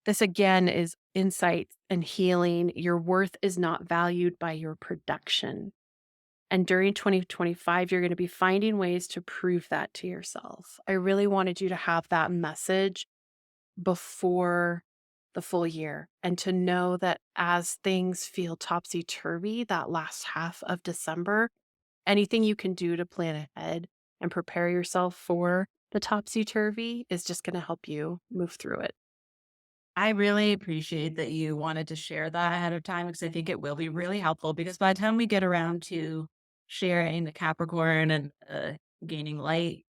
This again is insight and healing. Your worth is not valued by your production. And during 2025, you're going to be finding ways to prove that to yourself. I really wanted you to have that message before the full year, and to know that as things feel topsy-turvy that last half of December, anything you can do to plan ahead and prepare yourself for the topsy-turvy is just going to help you move through it. I really appreciate that you wanted to share that ahead of time because I think it will be really helpful because by the time we get around to sharing the Capricorn and gaining light,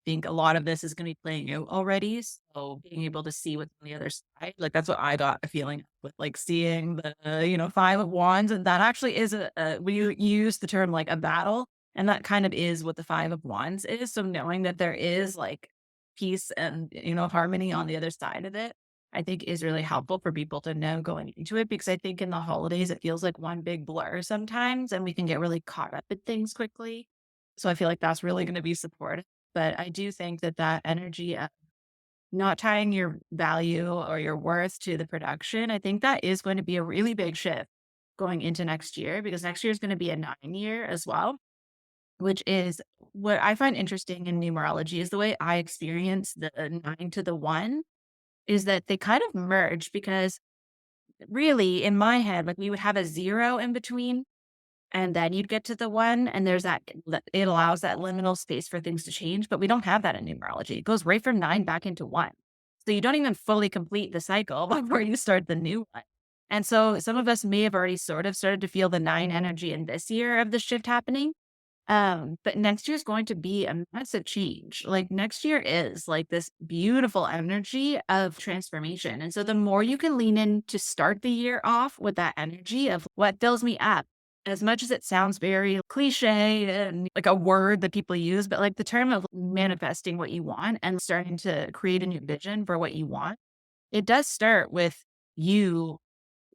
think a lot of this is going to be playing out already. So being able to see what's on the other side, like that's what I got a feeling with like seeing the, Five of Wands. And that actually is when you use the term like a battle, and that kind of is what the Five of Wands is. So knowing that there is like peace and, harmony on the other side of it, I think is really helpful for people to know going into it because I think in the holidays, it feels like one big blur sometimes and we can get really caught up in things quickly. So I feel like that's really going to be supportive. But I do think that that energy of not tying your value or your worth to the production, I think that is going to be a really big shift going into next year because next year is going to be a 9 year as well, which is what I find interesting in numerology is the way I experience the 9 to the 1 is that they kind of merge because really in my head, like we would have a zero in between and then you'd get to the 1, and there's it allows that liminal space for things to change, but we don't have that in numerology. It goes right from 9 back into 1. So you don't even fully complete the cycle before you start the new one. And so some of us may have already sort of started to feel the 9 energy in this year of the shift happening. But next year is going to be a massive change. Like next year is like this beautiful energy of transformation. And so the more you can lean in to start the year off with that energy of what fills me up, as much as it sounds very cliche and like a word that people use, but like the term of manifesting what you want and starting to create a new vision for what you want, it does start with you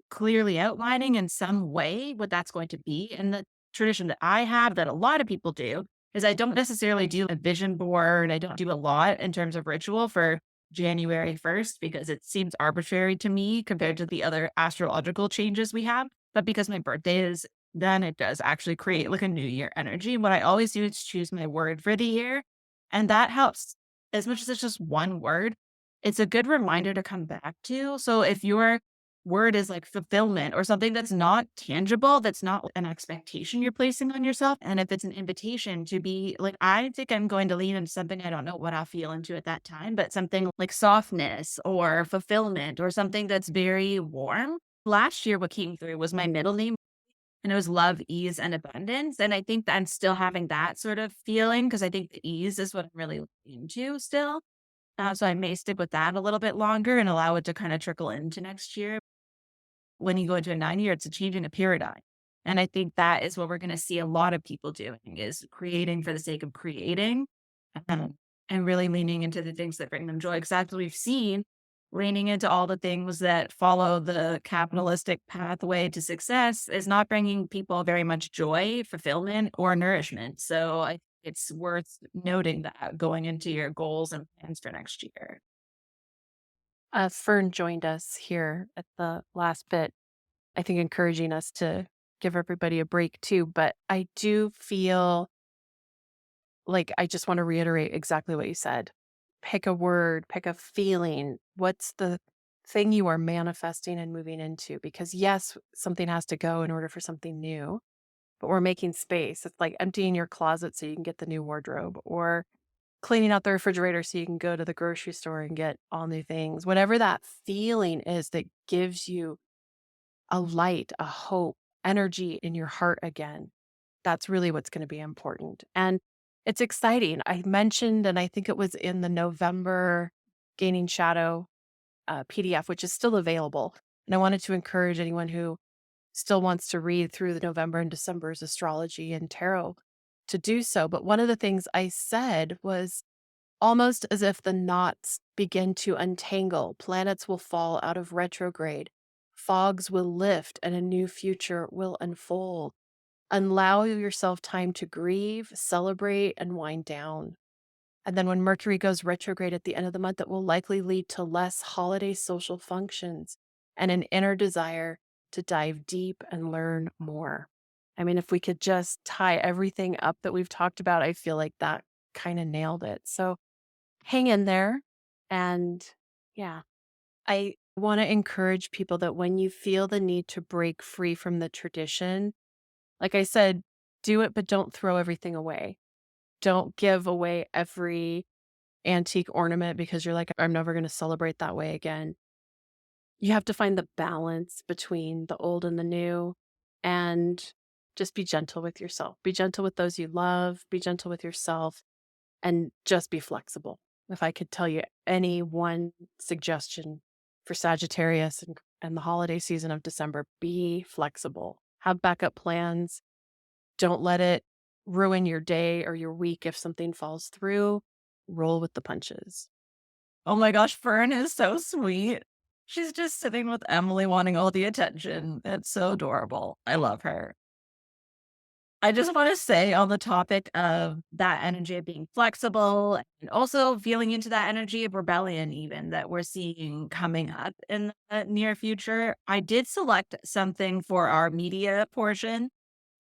clearly outlining in some way what that's going to be. And the tradition that I have that a lot of people do is I don't necessarily do a vision board. I don't do a lot in terms of ritual for January 1st because it seems arbitrary to me compared to the other astrological changes we have. But because my birthday is then it does actually create like a new year energy. What I always do is choose my word for the year. And that helps as much as it's just one word. It's a good reminder to come back to. So if your word is like fulfillment or something that's not tangible, that's not an expectation you're placing on yourself. And if it's an invitation to be like, I think I'm going to lean into something I don't know what I'll feel into at that time, but something like softness or fulfillment or something that's very warm. Last year, what came through was my middle name. And it was love, ease, and abundance. And I think that I'm still having that sort of feeling because I think the ease is what I'm really into still. So I may stick with that a little bit longer and allow it to kind of trickle into next year when you go into a 9 year, it's a change in a paradigm. And I think that is what we're going to see a lot of people doing is creating for the sake of creating um, and really leaning into the things that bring them joy. Because that's what we've seen, leaning into all the things that follow the capitalistic pathway to success is not bringing people very much joy, fulfillment, or nourishment. So it's worth noting that going into your goals and plans for next year. Fern joined us here at the last bit, I think encouraging us to give everybody a break too. But I do feel like I just want to reiterate exactly what you said. Pick a word, pick a feeling. What's the thing you are manifesting and moving into? Because yes, something has to go in order for something new, but we're making space. It's like emptying your closet so you can get the new wardrobe or cleaning out the refrigerator so you can go to the grocery store and get all new things. Whatever that feeling is that gives you a light, a hope, energy in your heart again. That's really what's going to be important. And it's exciting. I mentioned, and I think it was in the November Gaining Shadow PDF, which is still available. And I wanted to encourage anyone who still wants to read through the November and December's astrology and tarot to do so. But one of the things I said was almost as if the knots begin to untangle, planets will fall out of retrograde, fogs will lift, and a new future will unfold. Allow yourself time to grieve, celebrate, and wind down. And then when Mercury goes retrograde at the end of the month, it will likely lead to less holiday social functions and an inner desire to dive deep and learn more. I mean, if we could just tie everything up that we've talked about, I feel like that kind of nailed it. So hang in there. And yeah, I want to encourage people that when you feel the need to break free from the tradition, like I said, do it, but don't throw everything away. Don't give away every antique ornament because you're like, I'm never going to celebrate that way again. You have to find the balance between the old and the new, and just be gentle with yourself. Be gentle with those you love, be gentle with yourself, and just be flexible. If I could tell you any one suggestion for Sagittarius and the holiday season of December, be flexible. Have backup plans. Don't let it ruin your day or your week if something falls through. Roll with the punches. Oh my gosh, Fern is so sweet. She's just sitting with Emily wanting all the attention. It's so adorable. I love her. I just want to say on the topic of that energy of being flexible and also feeling into that energy of rebellion, even that we're seeing coming up in the near future. I did select something for our media portion.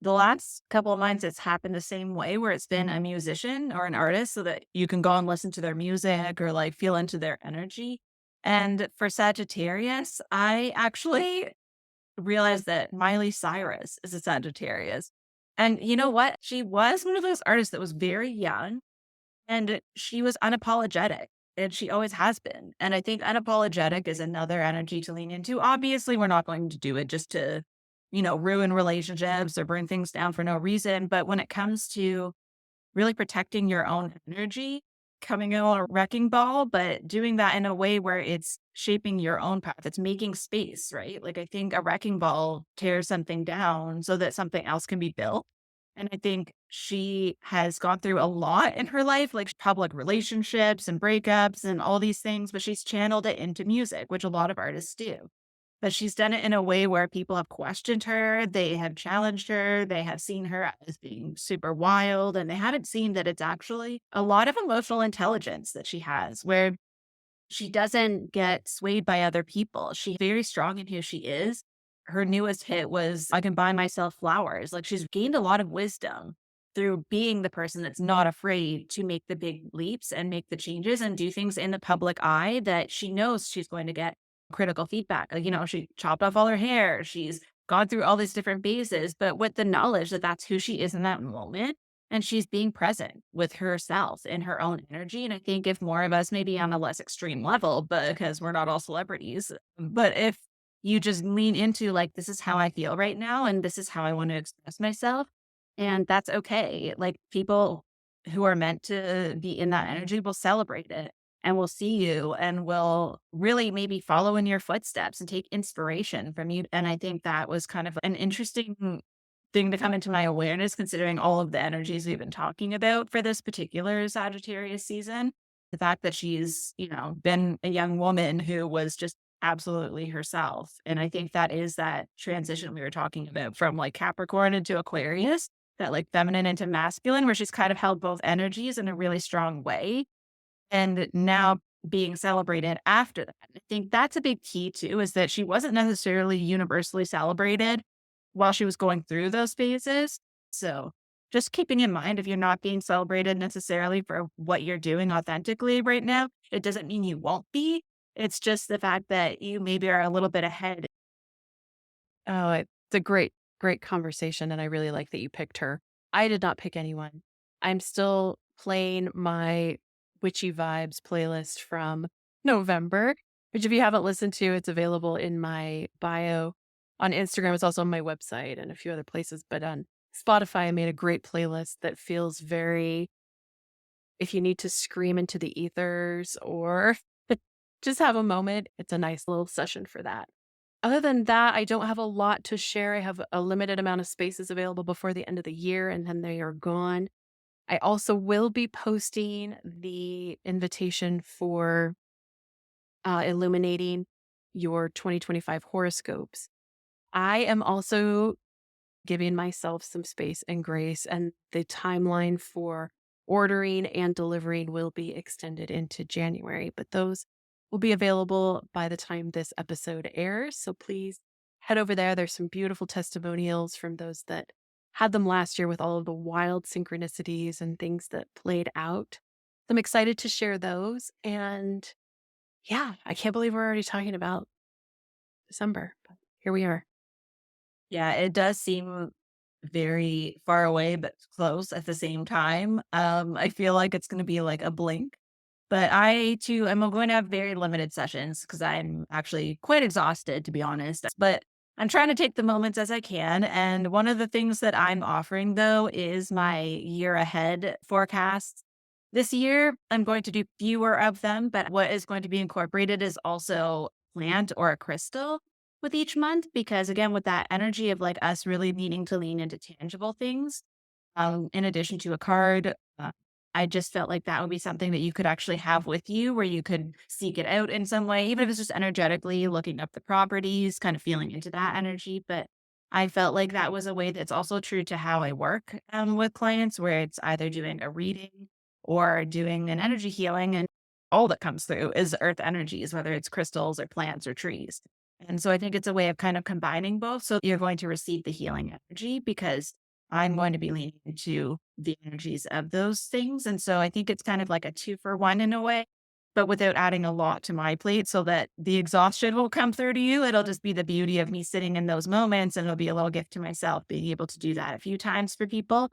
The last couple of months, it's happened the same way where it's been a musician or an artist so that you can go and listen to their music or like feel into their energy. And for Sagittarius, I actually realized that Miley Cyrus is a Sagittarius. And you know what? She was one of those artists that was very young and she was unapologetic. And she always has been. And I think unapologetic is another energy to lean into. Obviously, we're not going to do it just to, ruin relationships or burn things down for no reason. But when it comes to really protecting your own energy, coming in on a wrecking ball, but doing that in a way where it's shaping your own path. It's making space, right? Like I think a wrecking ball tears something down so that something else can be built. And I think she has gone through a lot in her life, like public relationships and breakups and all these things, but she's channeled it into music, which a lot of artists do. But she's done it in a way where people have questioned her, they have challenged her, they have seen her as being super wild, and they haven't seen that it's actually a lot of emotional intelligence that she has, where she doesn't get swayed by other people. She's very strong in who she is. Her newest hit was I Can Buy Myself Flowers. Like she's gained a lot of wisdom through being the person that's not afraid to make the big leaps and make the changes and do things in the public eye that she knows she's going to get critical feedback. Like, she chopped off all her hair. She's gone through all these different phases, but with the knowledge that that's who she is in that moment. And she's being present with herself and her own energy. And I think if more of us, maybe on a less extreme level, but because we're not all celebrities, but if you just lean into like, this is how I feel right now, and this is how I want to express myself, and that's okay. Like people who are meant to be in that energy will celebrate it and will see you and will really maybe follow in your footsteps and take inspiration from you. And I think that was kind of an interesting thing to come into my awareness, considering all of the energies we've been talking about for this particular Sagittarius season. The fact that she's, been a young woman who was just absolutely herself. And I think that is that transition we were talking about from like Capricorn into Aquarius, that like feminine into masculine, where she's kind of held both energies in a really strong way. And now being celebrated after that. I think that's a big key too, is that she wasn't necessarily universally celebrated while she was going through those phases. So just keeping in mind if you're not being celebrated necessarily for what you're doing authentically right now, it doesn't mean you won't be. It's just the fact that you maybe are a little bit ahead. Oh, it's a great, great conversation. And I really like that you picked her. I did not pick anyone. I'm still playing my witchy vibes playlist from November, which if you haven't listened to, it's available in my bio on Instagram. It's also on my website and a few other places. But on Spotify, I made a great playlist that feels very, if you need to scream into the ethers or just have a moment, it's a nice little session for that. Other than that, I don't have a lot to share. I have a limited amount of spaces available before the end of the year, and then they are gone. I also will be posting the invitation for illuminating your 2025 horoscopes. I am also giving myself some space and grace, and the timeline for ordering and delivering will be extended into January, but those will be available by the time this episode airs. So please head over there. There's some beautiful testimonials from those that had them last year with all of the wild synchronicities and things that played out. I'm excited to share those. And yeah, I can't believe we're already talking about December, but here we are. Yeah, it does seem very far away, but close at the same time. I feel like it's going to be like a blink But I too am going to have very limited sessions because I'm actually quite exhausted, to be honest. But I'm trying to take the moments as I can. And one of the things that I'm offering, though, is my year ahead forecasts. This year, I'm going to do fewer of them, but what is going to be incorporated is also a plant or a crystal with each month. Because again, with that energy of like us really needing to lean into tangible things, in addition to a card, I just felt like that would be something that you could actually have with you where you could seek it out in some way, even if it's just energetically looking up the properties, kind of feeling into that energy. But I felt like that was a way that's also true to how I work with clients, where it's either doing a reading or doing an energy healing. And all that comes through is earth energies, whether it's crystals or plants or trees. And so I think it's a way of kind of combining both. So you're going to receive the healing energy because I'm going to be leaning into the energies of those things. And so I think it's kind of like a 2-for-1 in a way, but without adding a lot to my plate so that the exhaustion will come through to you. It'll just be the beauty of me sitting in those moments. And it'll be a little gift to myself, being able to do that a few times for people,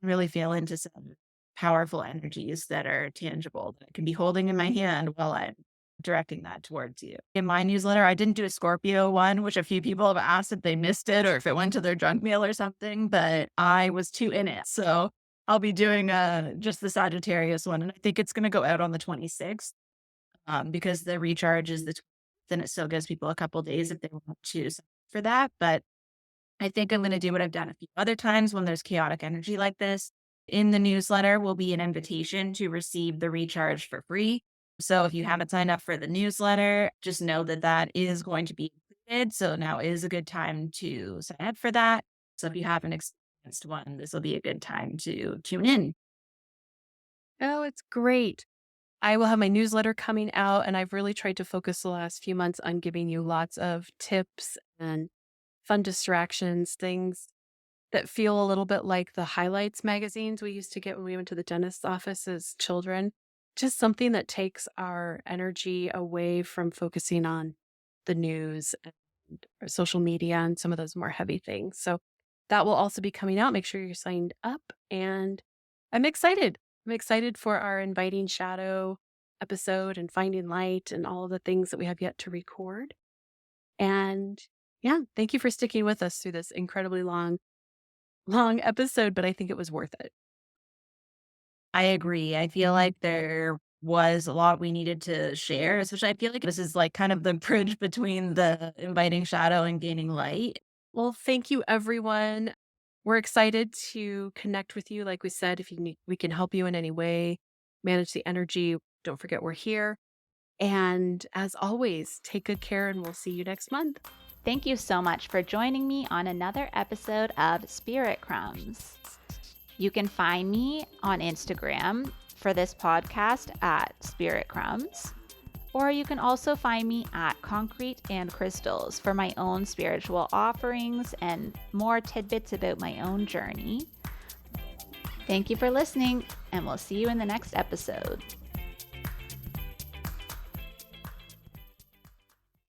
really feel into some powerful energies that are tangible that I can be holding in my hand while I'm directing that towards you. In my newsletter, I didn't do a Scorpio one, which a few people have asked if they missed it or if it went to their junk mail or something, but I was too in it. So I'll be doing just the Sagittarius one. And I think it's going to go out on the 26th because the recharge is the 20th, and it still gives people a couple days if they want to sign up for that. But I think I'm going to do what I've done a few other times when there's chaotic energy like this. In the newsletter will be an invitation to receive the recharge for free. So if you haven't signed up for the newsletter, just know that that is going to be included. So now is a good time to sign up for that. So if you haven't experienced one, this will be a good time to tune in. Oh, it's great. I will have my newsletter coming out, and I've really tried to focus the last few months on giving you lots of tips and fun distractions, things that feel a little bit like the highlights magazines we used to get when we went to the dentist's office as children. Just something that takes our energy away from focusing on the news and or social media and some of those more heavy things. So that will also be coming out. Make sure you're signed up. And I'm excited. I'm excited for our Inviting Shadow episode and Finding Light and all of the things that we have yet to record. And yeah, thank you for sticking with us through this incredibly long episode, but I think it was worth it. I agree. I feel like there was a lot we needed to share, especially I feel like this is like kind of the bridge between the inviting shadow and gaining light. Well, thank you, everyone. We're excited to connect with you. Like we said, if you need, we can help you in any way, manage the energy. Don't forget we're here. And as always, take good care and we'll see you next month. Thank you so much for joining me on another episode of Spirit Crumbs. You can find me on Instagram for this podcast at Spirit Crumbs, or you can also find me at Concrete and Crystals for my own spiritual offerings and more tidbits about my own journey. Thank you for listening, and we'll see you in the next episode.